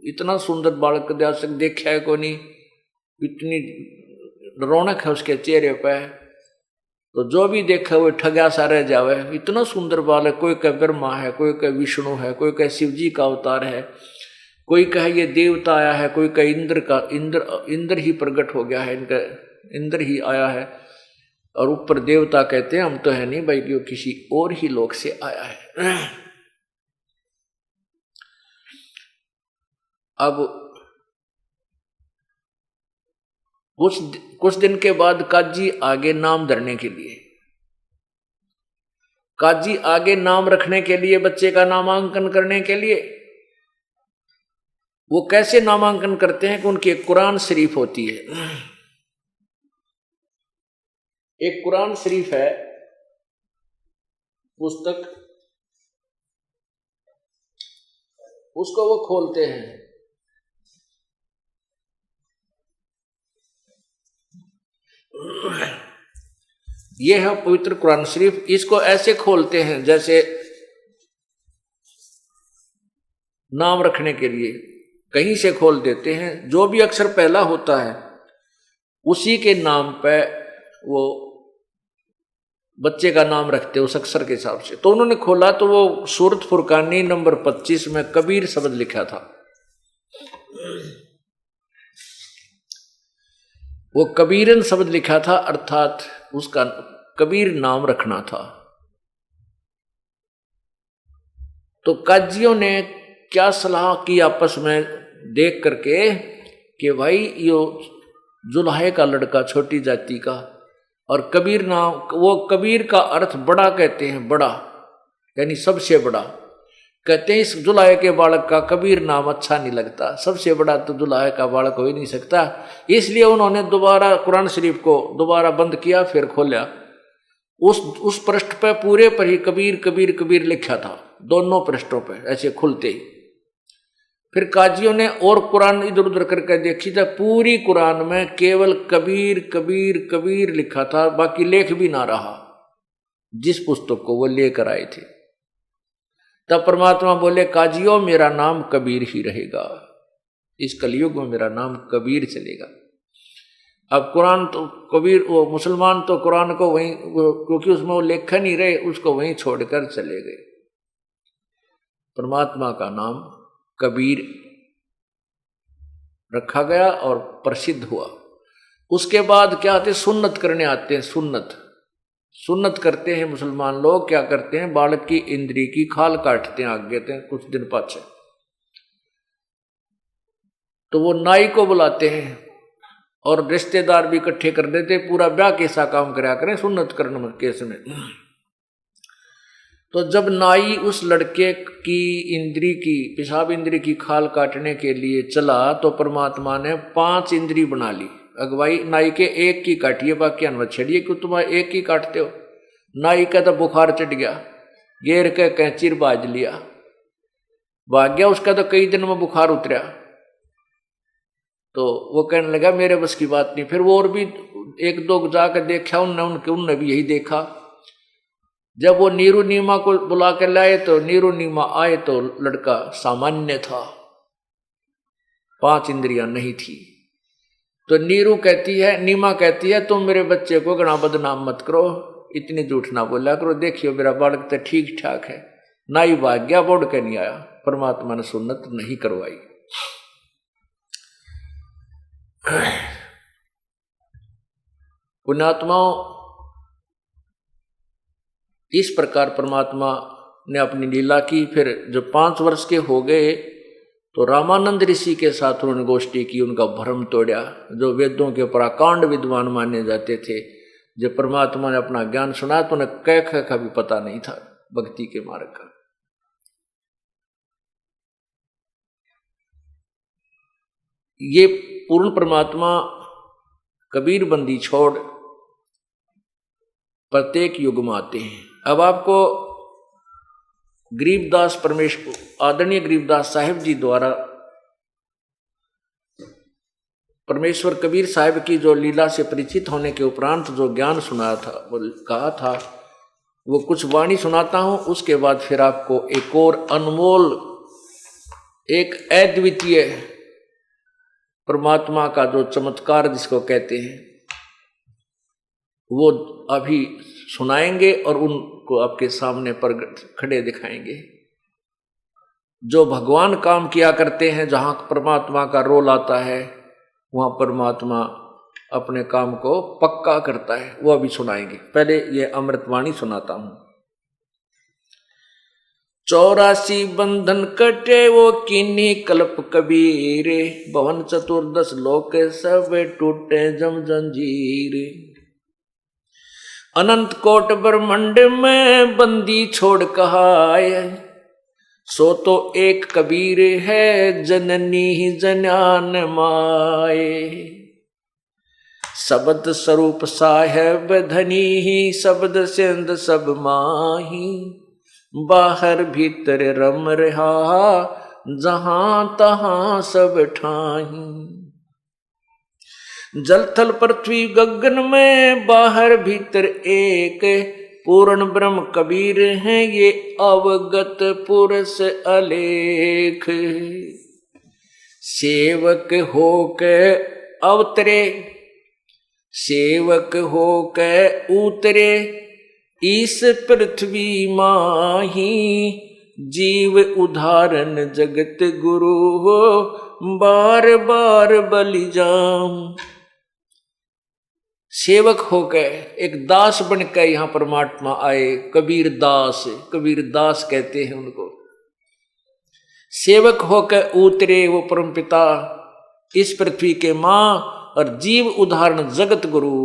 इतना सुंदर बालक देखा है को नहीं, इतनी रौनक है उसके चेहरे पे, तो जो भी देखा वो ठगा सा रह जावे। इतना सुंदर बालक, कोई कह ब्रह्मा है, कोई कह विष्णु है, कोई कह शिव जी का अवतार है, कोई कहे ये देवता आया है, कोई कहे इंद्र ही प्रकट हो गया है, इनका इंद्र ही आया है, और ऊपर देवता कहते हैं हम तो है नहीं भाई, वो किसी और ही लोक से आया है। अब कुछ दिन के बाद काजी आगे नाम धरने के लिए, काजी आगे नाम रखने के लिए, बच्चे का नामांकन करने के लिए, वो कैसे नामांकन करते हैं कि उनकी एक कुरान शरीफ होती है। एक कुरान शरीफ है पुस्तक, उसको वो खोलते हैं। ये है पवित्र कुरान शरीफ। इसको ऐसे खोलते हैं जैसे नाम रखने के लिए कहीं से खोल देते हैं। जो भी अक्षर पहला होता है उसी के नाम पे वो बच्चे का नाम रखते हैं उस अक्षर के हिसाब से। तो उन्होंने खोला तो वो सूरत फुरकानी नंबर 25 में कबीर शब्द लिखा था। वो कबीरन शब्द लिखा था, अर्थात उसका कबीर नाम रखना था। तो काजियों ने क्या सलाह की आपस में देख करके कि भाई यो जुल्हे का लड़का, छोटी जाति का, और कबीर नाम, वो कबीर का अर्थ बड़ा कहते हैं, बड़ा यानी सबसे बड़ा। कहते हैं इस जुल्हे के बालक का कबीर नाम अच्छा नहीं लगता, सबसे बड़ा तो जुल्हे का बालक हो ही नहीं सकता। इसलिए उन्होंने दोबारा कुरान शरीफ को दोबारा बंद किया, फिर खोला उस पृष्ठ पे पूरे पर ही कबीर कबीर कबीर लिखा था, दोनों पृष्ठों पे ऐसे खुलते ही। फिर काजियों ने और कुरान इधर उधर करके देखी था, पूरी कुरान में केवल कबीर कबीर कबीर लिखा था, बाकी लेख भी ना रहा। जिस पुस्तक को वो लेकर आए थे, तब परमात्मा बोले काजियों मेरा नाम कबीर ही रहेगा, इस कलयुग में मेरा नाम कबीर चलेगा। अब कुरान तो कबीर, वो मुसलमान तो कुरान को वहीं, क्योंकि उसमें वो लेख नहीं रहे, उसको वहीं छोड़कर चले गए। परमात्मा का नाम कबीर रखा गया और प्रसिद्ध हुआ। उसके बाद क्या आते, सुन्नत करने आते हैं। सुन्नत करते हैं मुसलमान लोग। क्या करते हैं, बालक की इंद्री की खाल काटते हैं, आगे थे कुछ दिन पाछे, तो वो नाई को बुलाते हैं और रिश्तेदार भी इकट्ठे कर देते, पूरा ब्याह कैसा काम कराया करें सुन्नत करने में केस में। तो जब नाई उस लड़के की इंद्री की, पेशाब इंद्री की खाल काटने के लिए चला, तो परमात्मा ने 5 इंद्री बना ली। अगवाई नाई के एक की काटिए, बाकी अनवत छड़िए, क्यों तुम एक ही काटते हो। नाई का तो बुखार चढ़ गया, गेर के कैंचीर बाज लिया, भाग गया। उसका तो कई दिन में बुखार उतरा, तो वो कहने लगा मेरे बस की बात नहीं। फिर वो और भी 1-2 जाकर देखा, उनने भी यही देखा। जब वो नीरू नीमा को बुला कर लाए, तो नीरू नीमा आए तो लड़का सामान्य था, 5 इंद्रियां नहीं थी। तो नीरू कहती है, नीमा कहती है, तुम मेरे बच्चे को घना बदनाम मत करो, इतनी झूठ ना बोला करो, देखियो मेरा बालक तो ठीक ठाक है। नाई भाग गया, बोड़ के नहीं आया। परमात्मा ने सुन्नत नहीं करवाई। पुण्यात्माओं, इस प्रकार परमात्मा ने अपनी लीला की। फिर जब 5 वर्ष के हो गए, तो रामानंद ऋषि के साथ उन्होंने गोष्ठी की, उनका भ्रम तोड़ा। जो वेदों के पराकांड विद्वान माने जाते थे, जब परमात्मा ने अपना ज्ञान सुना, तो उन्हें क का भी पता नहीं था भक्ति के मार्ग का। ये पूर्ण परमात्मा कबीर बंदी छोड़ प्रत्येक युग में आते हैं। अब आपको गरीबदास परमेश्वर, आदरणीय गरीबदास साहिब जी द्वारा परमेश्वर कबीर साहिब की जो लीला से परिचित होने के उपरांत जो ज्ञान सुनाया था, वो कहा था, वो कुछ वाणी सुनाता हूं। उसके बाद फिर आपको एक और अनमोल, एक अद्वितीय परमात्मा का जो चमत्कार जिसको कहते हैं, वो अभी सुनाएंगे और उनको आपके सामने पर खड़े दिखाएंगे। जो भगवान काम किया करते हैं, जहां परमात्मा का रोल आता है, वहां परमात्मा अपने काम को पक्का करता है, वो अभी सुनाएंगे। पहले ये अमृतवाणी सुनाता हूं। 84 बंधन कटे वो किन्हीं कल्प कबीरे, भवन 14 लोक सब टूटे जम जंजीर। अनंत कोट ब्रह्मंड में बंदी छोड़ कहाए, सो तो एक कबीर है जननी ही जन्यान माए। शब्द स्वरूप साहेब धनी ही, शब्द सिंध सब माही। बाहर भीतर रम रहा, जहां तहां सब ठाही। जल थल पृथ्वी गगन में, बाहर भीतर एक, पूर्ण ब्रह्म कबीर हैं ये अवगत पुरुष अलेख। सेवक होके अवतरे, सेवक होके उतरे, इस पृथ्वी माही। जीव उदाहरण जगत गुरु हो, बार बार बलि जाऊं। सेवक होकर, एक दास बनकर यहां परमात्मा आए। कबीर दास, कबीर दास कहते हैं उनको। सेवक होकर उतरे वो परमपिता इस पृथ्वी के मां, और जीव उदाहरण जगत गुरु,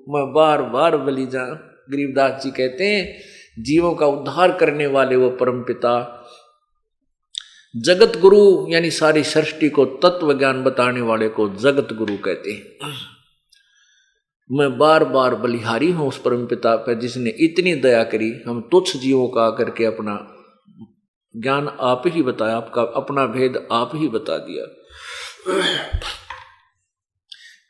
मैं बार बार बलि जाऊं। गरीबदास जी कहते हैं जीवों का उद्धार करने वाले वो परमपिता, जगत गुरु यानी सारी सृष्टि को तत्व ज्ञान बताने वाले को जगत गुरु कहते हैं। मैं बार बार बलिहारी हूं उस परम पिता पर जिसने इतनी दया करी। हम तुच्छ जीवों का आकर के अपना ज्ञान आप ही बताया, आपका अपना भेद आप ही बता दिया।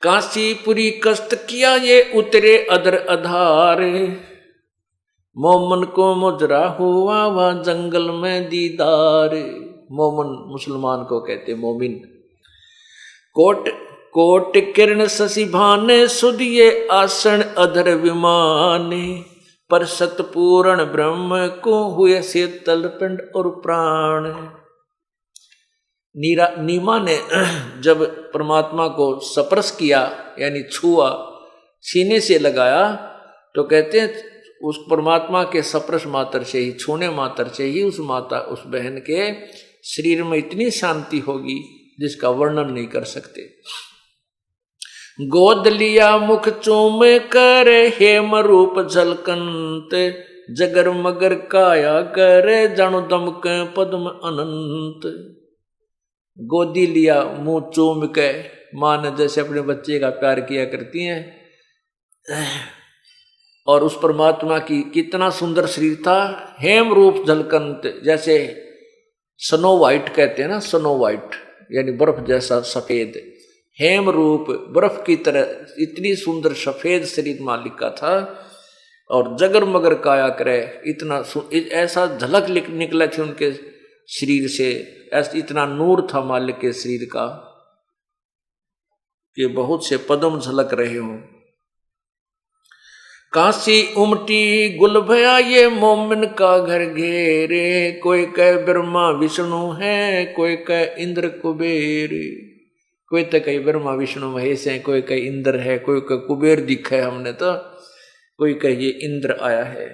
काशीपुरी कष्ट किया ये उतरे अदर अधार, मोमन को मुजरा हुआ वह जंगल में दीदार। मोमन मुसलमान को कहते मोमिन। कोट कोट किरण शशि भाने सुधिये आसन अधर विमाने, पर सतपूर्ण ब्रह्म को हुए शीतल पिंड और प्राण। नीमा ने जब परमात्मा को स्पर्श किया यानी छुआ, सीने से लगाया, तो कहते हैं उस परमात्मा के स्पर्श मात्र से ही, छूने मात्र से ही उस माता उस बहन के शरीर में इतनी शांति होगी जिसका वर्णन नहीं कर सकते। गोद लिया मुख चूम कर हेम रूप झलकंत, जगर मगर काया करे जानो दमक पद्म अनंत। गोदी लिया मुंह चूम के, मां ने जैसे अपने बच्चे का प्यार किया करती हैं, और उस परमात्मा की कितना सुंदर शरीर था। हेम रूप झलकंत, जैसे स्नो वाइट कहते हैं ना, स्नो वाइट यानी बर्फ जैसा सफेद। हेम रूप बर्फ की तरह इतनी सुंदर सफेद शरीर मालिक का था, और जगर मगर काया करे, इतना ऐसा झलक निकला थी उनके शरीर से, ऐसा इतना नूर था मालिक के शरीर का कि बहुत से पद्म झलक रहे हों। काशी उमटी गुल भया ये मोमिन का घर घेरे, कोई कह ब्रह्मा विष्णु है, कोई कह इंद्र कुबेर। कोई तो कहीं ब्रह्मा विष्णु महेश है, कोई कहीं इंद्र है, कोई कहीं कुबेर दिखा है हमने तो, कोई कहे ये इंद्र आया है,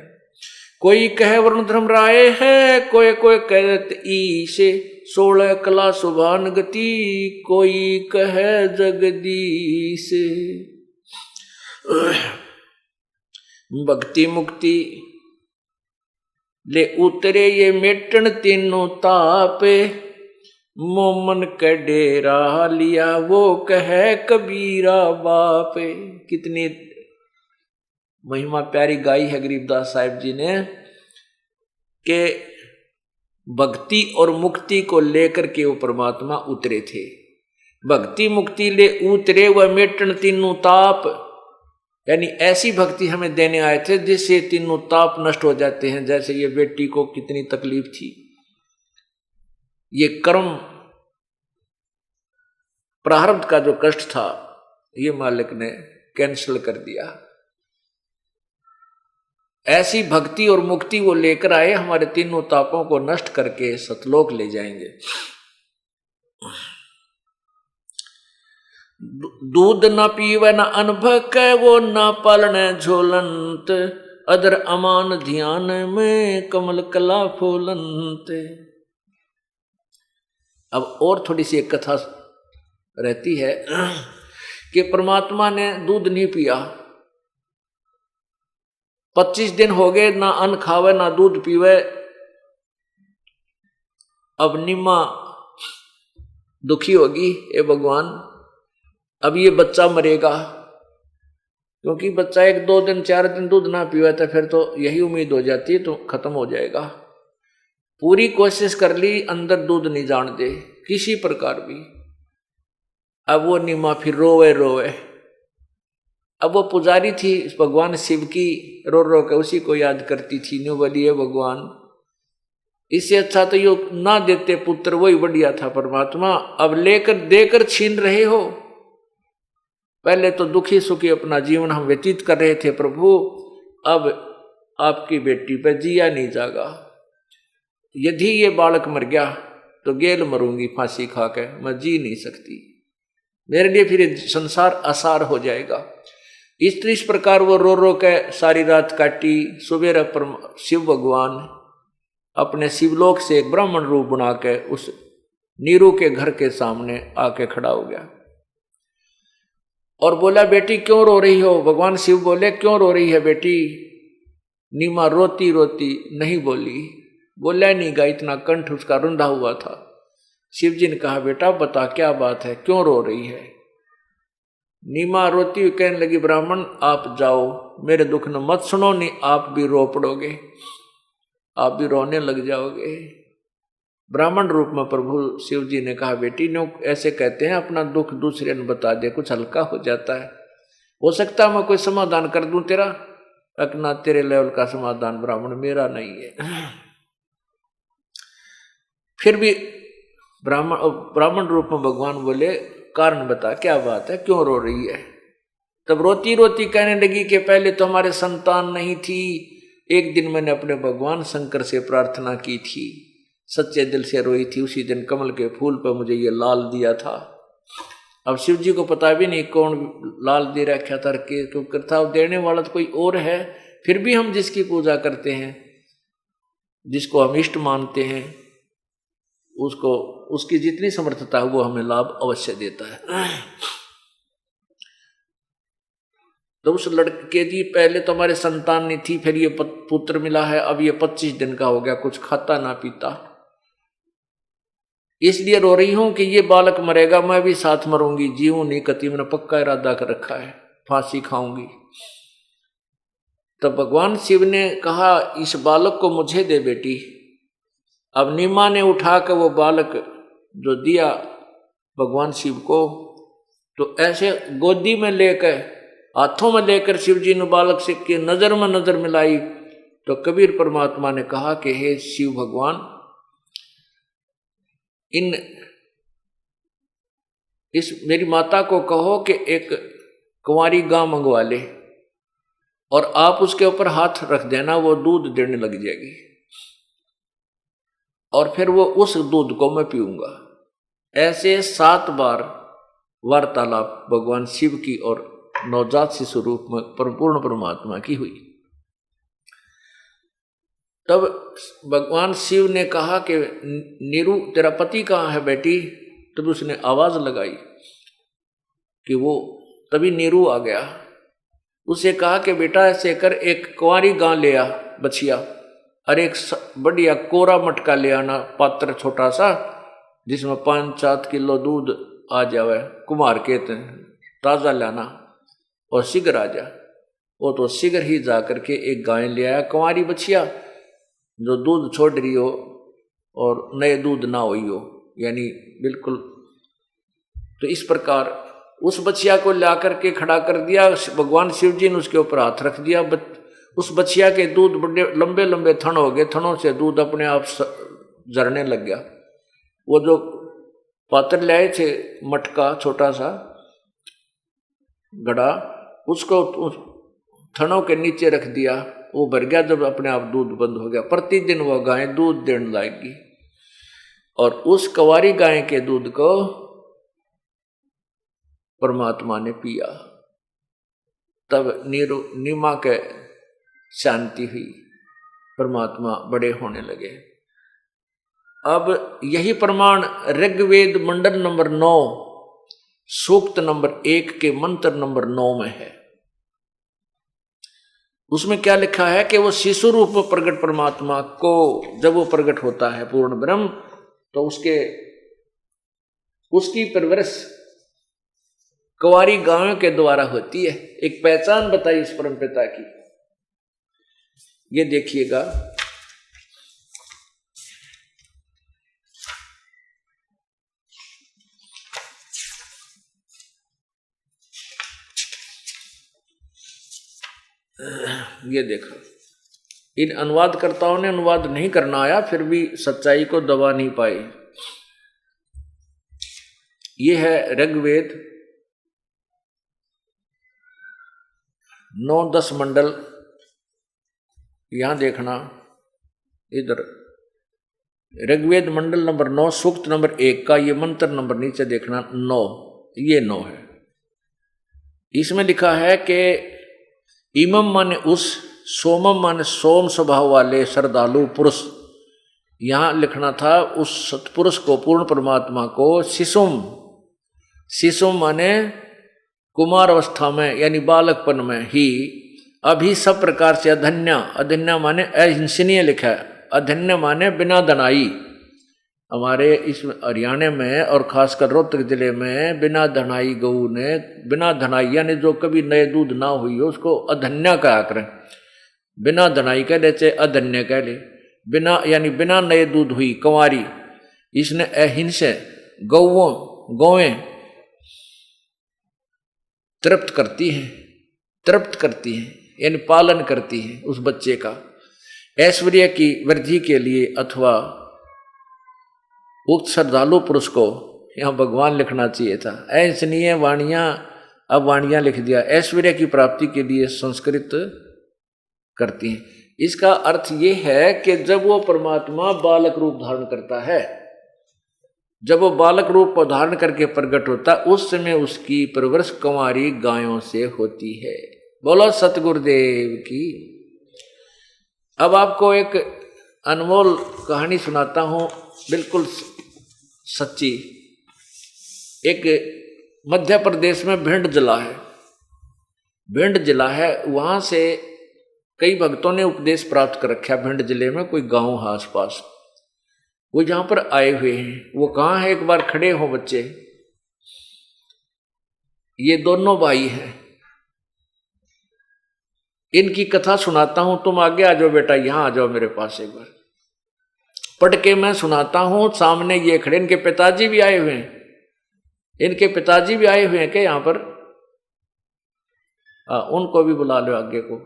कोई कहे वरुण धर्मराय है, कोई कोई कहत ईशे 16 कला सुभान गति, कोई कहे जगदीश। भक्ति मुक्ति ले उतरे ये मेटन तीनों तापे, मोमन के डेरा लिया वो कहे कबीरा बापे। कितनी महिमा प्यारी गाई है गरीबदास साहिब जी ने, कि भक्ति और मुक्ति को लेकर के वो परमात्मा उतरे थे। भक्ति मुक्ति ले उतरे वह मेटन तीनों ताप, यानी ऐसी भक्ति हमें देने आए थे जिससे तीनों ताप नष्ट हो जाते हैं। जैसे ये बेटी को कितनी तकलीफ थी, ये कर्म प्रारब्ध का जो कष्ट था ये मालिक ने कैंसिल कर दिया। ऐसी भक्ति और मुक्ति वो लेकर आए, हमारे तीनों तापों को नष्ट करके सतलोक ले जाएंगे। दूध न पीवे न अनभक वो न पालने झोलंत, अदर अमान ध्यान में कमल कला फूलंत। अब और थोड़ी सी एक कथा रहती है कि परमात्मा ने दूध नहीं पिया, 25 दिन हो गए, ना अन्न खावे ना दूध पीवे। अब निम्मा दुखी होगी, ए भगवान अब ये बच्चा मरेगा, क्योंकि बच्चा 1-2 दिन 4 दिन दूध ना पीवा था फिर तो यही उम्मीद हो जाती है तो खत्म हो जाएगा। पूरी कोशिश कर ली, अंदर दूध नहीं जान दे किसी प्रकार भी। अब वो निम्मा फिर रोवे रोवे। अब वो पुजारी थी भगवान शिव की, रो रो के उसी को याद करती थी। न्यू बोली है भगवान इससे अच्छा तो यो ना देते पुत्र, वही बढ़िया था परमात्मा। अब लेकर देकर छीन रहे हो। पहले तो दुखी सुखी अपना जीवन हम व्यतीत कर रहे थे प्रभु, अब आपकी बेटी पर जिया नहीं जागा। यदि ये बालक मर गया तो गेल मरूंगी फांसी खा के, मैं जी नहीं सकती, मेरे लिए फिर संसार आसार हो जाएगा। इस प्रकार वो रो रो के सारी रात काटी। सुबह शिव भगवान अपने शिवलोक से एक ब्राह्मण रूप बना के उस नीरू के घर के सामने आके खड़ा हो गया और बोला, बेटी क्यों रो रही हो? भगवान शिव बोले, क्यों रो रही है बेटी? नीमा रोती रोती नहीं बोली, बोला नहीं गा, इतना कंठ उसका रुंधा हुआ था। शिव जी ने कहा, बेटा बता क्या बात है, क्यों रो रही है? नीमा रोती हुई कहने लगी, ब्राह्मण आप जाओ, मेरे दुख न मत सुनो, नहीं आप भी रो पड़ोगे, आप भी रोने लग जाओगे। ब्राह्मण रूप में प्रभु शिव जी ने कहा, बेटी ने ऐसे कहते हैं अपना दुख दूसरे ने बता दे, कुछ हल्का हो जाता है, हो सकता है मैं कोई समाधान कर दूं तेरा, अकना तेरे लेवल का समाधान ब्राह्मण मेरा नहीं है। फिर भी ब्राह्मण रूप में भगवान बोले, कारण बता क्या बात है, क्यों रो रही है। तब रोती रोती कहने लगी कि पहले तो हमारे संतान नहीं थी, एक दिन मैंने अपने भगवान शंकर से प्रार्थना की थी, सच्चे दिल से रोई थी, उसी दिन कमल के फूल पर मुझे ये लाल दिया था। अब शिव जी को पता भी नहीं कौन लाल दे रखा था, क्योंकि था देने वाला तो कोई और है, फिर भी हम जिसकी पूजा करते हैं, जिसको हम इष्ट मानते हैं, उसको उसकी जितनी समर्थता है वो हमें लाभ अवश्य देता है। तो उस लड़के जी पहले तो हमारे संतान नहीं थी, फिर ये पुत्र मिला है, अब ये 25 दिन का हो गया, कुछ खाता ना पीता, इसलिए रो रही हूं कि ये बालक मरेगा, मैं भी साथ मरूंगी, जीऊं नहीं कति, मैंने पक्का इरादा कर रखा है, फांसी खाऊंगी। तब भगवान शिव ने कहा, इस बालक को मुझे दे बेटी। अब नीमा ने उठा कर वो बालक जो दिया भगवान शिव को, तो ऐसे गोदी में लेकर, हाथों में लेकर शिव जी ने बालक से की नजर में नजर मिलाई, तो कबीर परमात्मा ने कहा कि हे शिव भगवान, इस मेरी माता को कहो कि एक कुंवारी गां मंगवा ले और आप उसके ऊपर हाथ रख देना, वो दूध देने लग जाएगी, और फिर वो उस दूध को मैं पीऊंगा। ऐसे 7 बार वार्तालाप भगवान शिव की और नवजात शिशु रूप में पूर्ण परमात्मा की हुई। तब भगवान शिव ने कहा कि नीरू तेरा पति कहाँ है बेटी। तब उसने आवाज लगाई कि वो, तभी नीरू आ गया। उसे कहा कि बेटा ऐसे कर, एक कुंवारी गां ले आ बछिया, और एक बढ़िया कोरा मटका ले आना, पात्र छोटा सा जिसमें 5-7 किलो दूध आ जावे, कुमार कहते हैं, ताजा लाना, और शीघ्र आ जा। वो तो शीघ्र ही जा करके एक गाय ले आया, कुंवारी बछिया जो दूध छोड़ रही हो और नए दूध ना हुई हो, यानी बिल्कुल। तो इस प्रकार उस बछिया को ला करके खड़ा कर दिया। भगवान शिव जी ने उसके ऊपर हाथ रख दिया। उस बछिया के दूध बड़े लंबे लंबे थन हो गए, थनों से दूध अपने आप झरने लग गया। वो जो पात्र ले आए थे, मटका छोटा सा घड़ा, उसको थनों के नीचे रख दिया, वो भर गया। जब अपने आप दूध बंद हो गया, प्रतिदिन वह गाय दूध देने लाएगी, और उस कुंवारी गाय के दूध को परमात्मा ने पिया। तब नीमा के शांति हुई, परमात्मा बड़े होने लगे। अब यही प्रमाण ऋग्वेद मंडल नंबर 9 सूक्त नंबर 1 के मंत्र नंबर 9 में है। उसमें क्या लिखा है कि वो शिशु रूप में प्रकट परमात्मा को जब वो प्रकट होता है पूर्ण ब्रह्म, तो उसकी परवरिश कुंवारी गायों के द्वारा होती है। एक पहचान बताई इस परम पिता की, ये देखिएगा। ये देखो, इन अनुवादकर्ताओं ने अनुवाद नहीं करना आया, फिर भी सच्चाई को दबा नहीं पाए। ये है ऋग्वेद 9-10 मंडल। यहां देखना, इधर ऋग्वेद मंडल नंबर 9 सूक्त नंबर 1 का ये मंत्र नंबर नीचे देखना, 9, ये 9 है। इसमें लिखा है कि इमम माने उस, सोमम माने सोम स्वभाव वाले श्रद्धालु पुरुष। यहां लिखना था उस सत्पुरुष को, पूर्ण परमात्मा को। शिशुम माने कुमार अवस्था में, यानी बालकपन में ही, अभी सब प्रकार से अधन्या माने अहिंसनीय लिखा है, अधन्य माने बिना दनाई, हमारे इस हरियाणा में और खासकर रोहतक जिले में बिना धनाई गऊ ने, बिना धनाई यानी जो कभी नए दूध ना हुई हो उसको अधन्या कहा करें। बिना धनाई कह ले चाहे अधन्य कह ले, बिना यानी बिना नए दूध हुई कंवारी, इसने अहिंसे गौएं तृप्त करती हैं यानी पालन करती हैं उस बच्चे का ऐश्वर्य की वृद्धि के लिए, अथवा उक्त श्रद्धालु पुरुष को यहाँ भगवान लिखना चाहिए था, ऐसनीय वाणियां, अब वाणियां लिख दिया, ऐश्वर्य की प्राप्ति के लिए संस्कृत करती हैं। इसका अर्थ ये है कि जब वो परमात्मा बालक रूप धारण करता है, जब वो बालक रूप धारण करके प्रकट होता है, उस समय उसकी परवरिश कंवारी गायों से होती है। बोलो सतगुरुदेव की। अब आपको एक अनमोल कहानी सुनाता हूं, बिल्कुल सच्ची। एक मध्य प्रदेश में भिंड जिला है, वहां से कई भक्तों ने उपदेश प्राप्त कर रखा। भिंड जिले में कोई गांव है आसपास, वो जहां पर आए हुए हैं। वो कहाँ है, एक बार खड़े हो बच्चे, ये दोनों भाई हैं, इनकी कथा सुनाता हूं, तुम आगे आ जाओ बेटा, यहां आ जाओ मेरे पास एक बार, पढ़ के मैं सुनाता हूं। सामने ये खड़े, इनके पिताजी भी आए हुए हैं, क्या यहां पर? उनको भी बुला लो आगे को।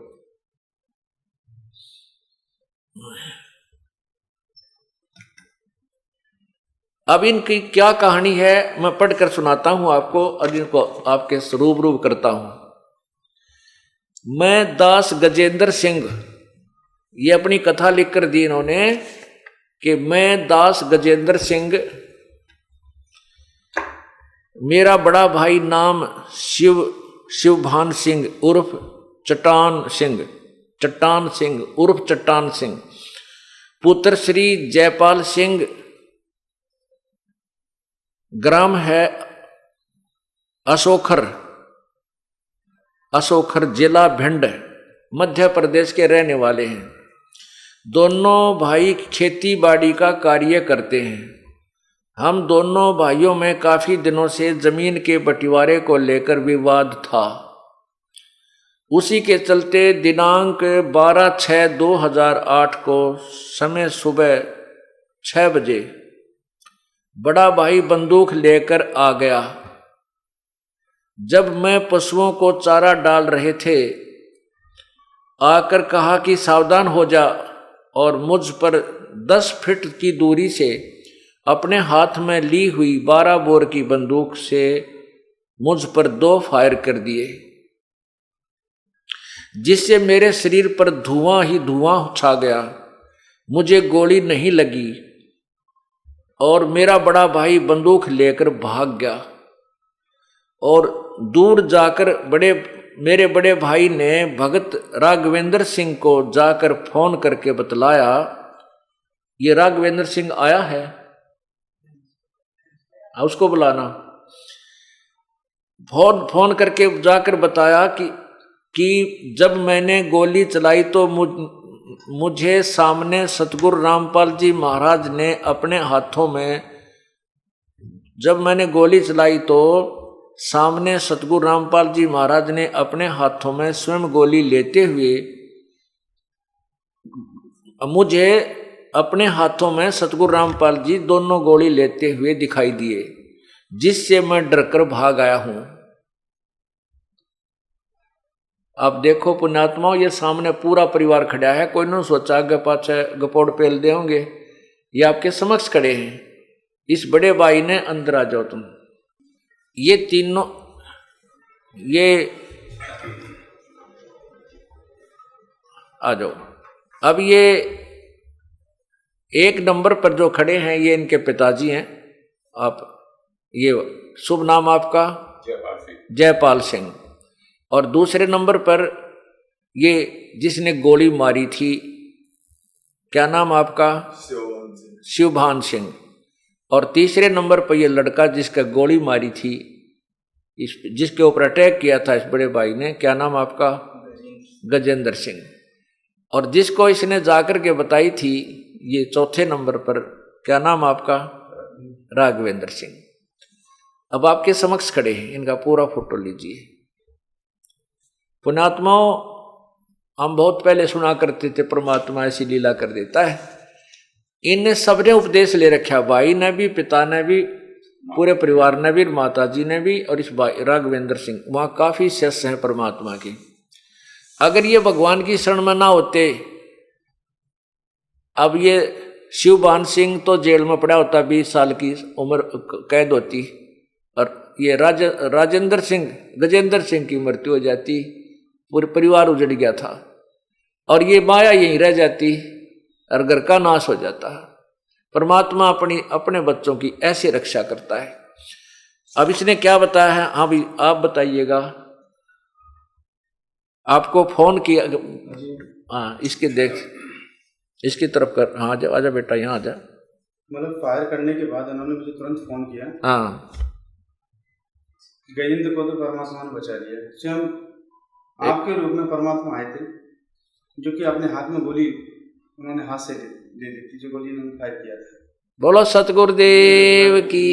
अब इनकी क्या कहानी है मैं पढ़कर सुनाता हूं आपको, और इनको आपके रूबरू करता हूं। मैं दास गजेंद्र सिंह, ये अपनी कथा लिखकर दी इन्होंने कि मैं दास गजेंद्र सिंह, मेरा बड़ा भाई नाम शिवभान सिंह उर्फ चट्टान सिंह उर्फ चट्टान सिंह, पुत्र श्री जयपाल सिंह, ग्राम है असोखर जिला भिंड, मध्य प्रदेश के रहने वाले हैं। दोनों भाई खेती बाड़ी का कार्य करते हैं। हम दोनों भाइयों में काफी दिनों से जमीन के बंटवारे को लेकर विवाद था। उसी के चलते दिनांक 12/6/2008 को समय सुबह 6 बजे बड़ा भाई बंदूक लेकर आ गया। जब मैं पशुओं को चारा डाल रहे थे, आकर कहा कि सावधान हो जा, और मुझ पर 10 फीट की दूरी से अपने हाथ में ली हुई 12 बोर की बंदूक से मुझ पर 2 फायर कर दिए, जिससे मेरे शरीर पर धुआं ही धुआं छा गया। मुझे गोली नहीं लगी और मेरा बड़ा भाई बंदूक लेकर भाग गया। और दूर जाकर मेरे बड़े भाई ने भगत राघवेंद्र सिंह को जाकर फोन करके बतलाया। ये राघवेंद्र सिंह आया है, उसको बुलाना। फोन करके जाकर बताया कि जब मैंने गोली चलाई तो मुझे सामने सतगुरु रामपाल जी महाराज ने अपने हाथों में, जब मैंने गोली चलाई तो सामने सतगुरु रामपाल जी महाराज ने अपने हाथों में स्वयं गोली लेते हुए, मुझे अपने हाथों में सतगुरु रामपाल जी दोनों गोली लेते हुए दिखाई दिए, जिससे मैं डरकर भाग आया हूं। अब देखो पुण्यात्माओं, ये सामने पूरा परिवार खड़ा है, कोई नहीं सोचा आगे पाछे गपोड़ पेल दे होंगे, ये आपके समक्ष खड़े हैं। इस बड़े भाई ने अंदर आ जाओ तुम, ये तीनों, ये आ जाओ। अब ये एक नंबर पर जो खड़े हैं ये इनके पिताजी हैं। आप ये शुभ नाम आपका? जयपाल सिंह। और दूसरे नंबर पर ये जिसने गोली मारी थी, क्या नाम आपका? शिवभान सिंह। और तीसरे नंबर पर यह लड़का जिसका गोली मारी थी, जिसके ऊपर अटैक किया था इस बड़े भाई ने, क्या नाम आपका? गजेंद्र सिंह। और जिसको इसने जाकर के बताई थी, ये चौथे नंबर पर क्या नाम आपका? राघवेंद्र सिंह। अब आपके समक्ष खड़े हैं, इनका पूरा फोटो लीजिए। पुण्यात्माओं, हम बहुत पहले सुना करते थे परमात्मा ऐसी लीला कर देता है। इनने सबने उपदेश ले रखा, भाई ने भी, पिता ने भी, पूरे परिवार ने भी, माता जी ने भी, और इस भाई राघवेंद्र सिंह, वहां काफी शिष्य हैं परमात्मा के। अगर ये भगवान की शरण में ना होते, अब ये शिवबान सिंह तो जेल में पड़ा होता, 20 साल की उम्र कैद होती, और ये गजेंद्र सिंह की मृत्यु हो जाती, पूरे परिवार उजड़ गया था, और ये माया यहीं रह जाती और घर का नाश हो जाता। परमात्मा अपने बच्चों की ऐसी रक्षा करता है। अब इसने क्या बताया है, हाँ भी आप बताइएगा। आपको फोन किया, हाँ इसके देख, इसकी तरफ कर, हाँ आजा बेटा, यहाँ आजा। मतलब फायर करने के बाद उन्होंने मुझे तुरंत फोन किया। हाँ, गजेंद्र को तो परमात्मा ने बचा लिया। स्वयं आपके रूप में परमात्मा आए थे, जो कि अपने हाथ में गोली उन्होंने हाथ से दे दी थी, जो गोली उन्होंने फायर किया था। बोलो सतगुरुदेव की।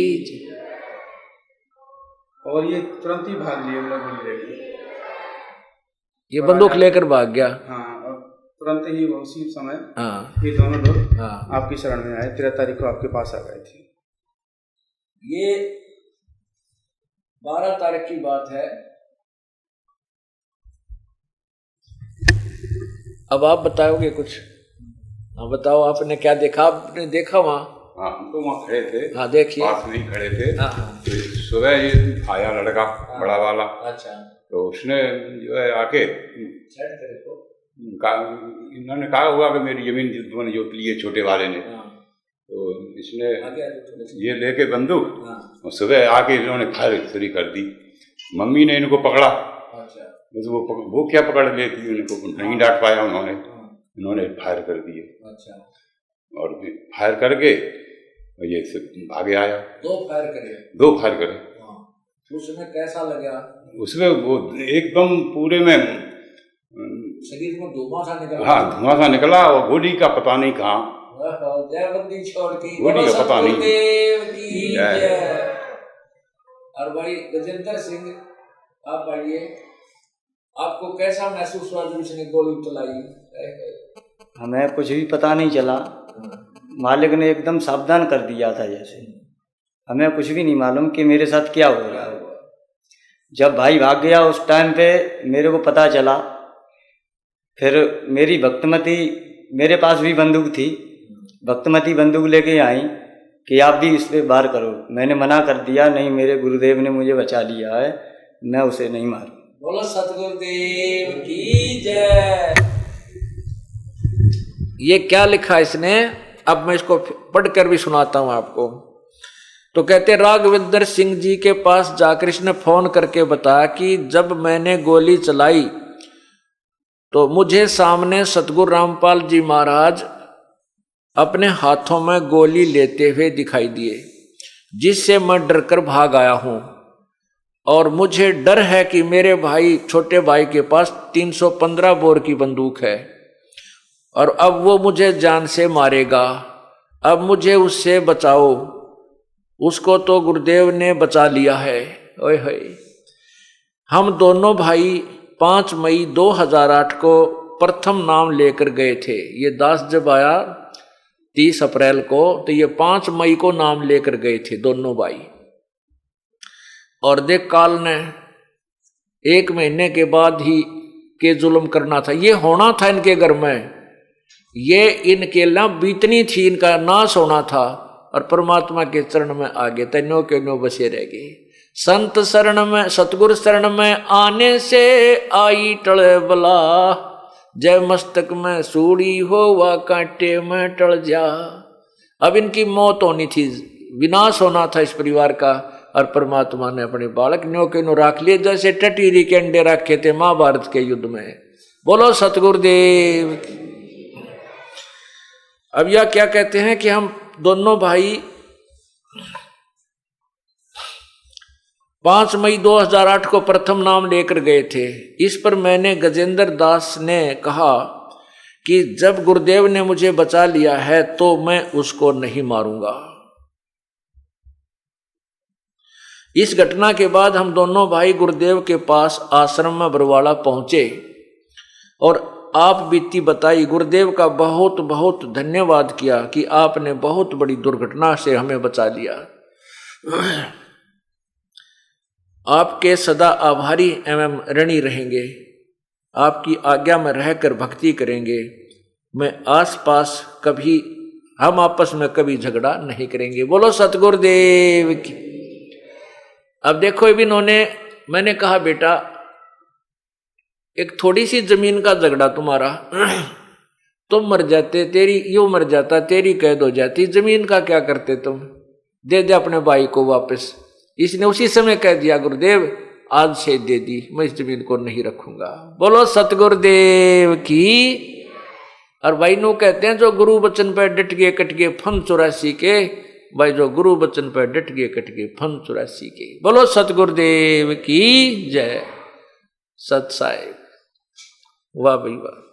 और ये तुरंत ही भाग लिए, मतलब गोली लेके ये बंदूक लेकर भाग गया। हाँ, और तुरंत ही उसी समय हाँ, ये दोनों लोग हाँ, आपकी शरण में आए। 13 तारीख को आपके पास आ गए थे। ये 12 तारीख की बात है। अब आप बताओगे कुछ? हाँ बताओ, आपने क्या देखा? आपने देखा वहाँ? हाँ, हम तो वहाँ खड़े थे। हाँ देखिए, पास में ही खड़े थे। हाँ हाँ, तो सुबह ये आया लड़का, बड़ा वाला। अच्छा, तो उसने जो है आके इन्होंने कहा हुआ कि मेरी जमीन तुमने जोत ली है, छोटे वाले ने। तो इसने ये लेके बंदूक और सुबह आके इन्होंने फायर शुरू कर दी। मम्मी ने इनको पकड़ा, तो वो क्या पकड़ लेती, उनको नहीं डांट पाया उन्होंने, इन्होंने फायर कर दिए। और फायर करके ये भागे आया। 2 फायर करे। उसमें कैसा लगा? उसमें वो एकदम पूरे में शरीर में धुआं सा निकला। हाँ, धुआं सा निकला, और गोली का पता नहीं कहाँ, गोली का पता नहीं। और भाई गजेंद्र सिंह, आप आइए, आपको कैसा महसूस हुआ जब उसने गोली चलाई? हमें कुछ भी पता नहीं चला, मालिक ने एकदम सावधान कर दिया था। जैसे हमें कुछ भी नहीं मालूम कि मेरे साथ क्या हो रहा है। जब भाई भाग गया उस टाइम पे मेरे को पता चला। फिर मेरी भक्तमती, मेरे पास भी बंदूक थी, भक्तमती बंदूक लेके आई कि आप भी इस पे वार करो। मैंने मना कर दिया, नहीं, मेरे गुरुदेव ने मुझे बचा लिया है, मैं उसे नहीं मारूं। बोलो सतगुरुदेव की जय। ये क्या लिखा इसने, अब मैं इसको पढ़कर भी सुनाता हूं आपको। तो कहते, राघवेंद्र सिंह जी के पास जाकर इसने फोन करके बताया कि जब मैंने गोली चलाई तो मुझे सामने सतगुरु रामपाल जी महाराज अपने हाथों में गोली लेते हुए दिखाई दिए, जिससे मैं डरकर भाग आया हूं। और मुझे डर है कि मेरे भाई, छोटे भाई के पास 315 बोर की बंदूक है, और अब वो मुझे जान से मारेगा। अब मुझे उससे बचाओ। उसको तो गुरुदेव ने बचा लिया है। ओए होए। हम दोनों भाई 5 मई 2008 को प्रथम नाम लेकर गए थे। ये दास जब आया 30 अप्रैल को, तो ये 5 मई को नाम लेकर गए थे दोनों भाई। और देख, काल ने 1 महीने के बाद ही के जुल्म करना था, ये होना था इनके घर में, ये इनके ना बीतनी थी, इनका नाश होना था। और परमात्मा के चरण में आगे तन्नो के नो बसे रह गए। संत शरण में, सतगुरु शरण में आने से आई टल बला, जय मस्तक में सूड़ी हो वा कांटे में टल जा। अब इनकी मौत होनी थी, विनाश होना था इस परिवार का, और परमात्मा ने अपने बालक न्यो के नो राख लिए, जैसे टटीरी के अंडे रखे थे महाभारत के युद्ध में। बोलो सतगुरुदेव। अब यह क्या कहते हैं कि हम दोनों भाई 5 मई 2008 को प्रथम नाम लेकर गए थे। इस पर मैंने गजेंद्र दास ने कहा कि जब गुरुदेव ने मुझे बचा लिया है तो मैं उसको नहीं मारूंगा। इस घटना के बाद हम दोनों भाई गुरुदेव के पास आश्रम में बरवाड़ा पहुंचे और आप बीती बताई। गुरुदेव का बहुत बहुत धन्यवाद किया कि आपने बहुत बड़ी दुर्घटना से हमें बचा लिया। आपके सदा आभारी एवं ऋणी रहेंगे। आपकी आज्ञा में रहकर भक्ति करेंगे। मैं आसपास कभी हम आपस में कभी झगड़ा नहीं करेंगे। बोलो सतगुरुदेव की। अब देखो इन्होंने, मैंने कहा बेटा एक थोड़ी सी जमीन का झगड़ा तुम्हारा, तुम मर जाते, तेरी यूं मर जाता, तेरी कैद हो जाती, जमीन का क्या करते तुम, दे दे अपने भाई को वापस। इसने उसी समय कह दिया गुरुदेव आज से दे दी, मैं इस जमीन को नहीं रखूंगा। बोलो सतगुरुदेव की। और भाई नो कहते हैं जो गुरु बचन पर डट गए कट गए फन 84 के, भाई जो गुरु बचन पर डट गए कट गए फन 84 के। बोलो सतगुरुदेव की जय। सत साहिब। वाह भाई वाह।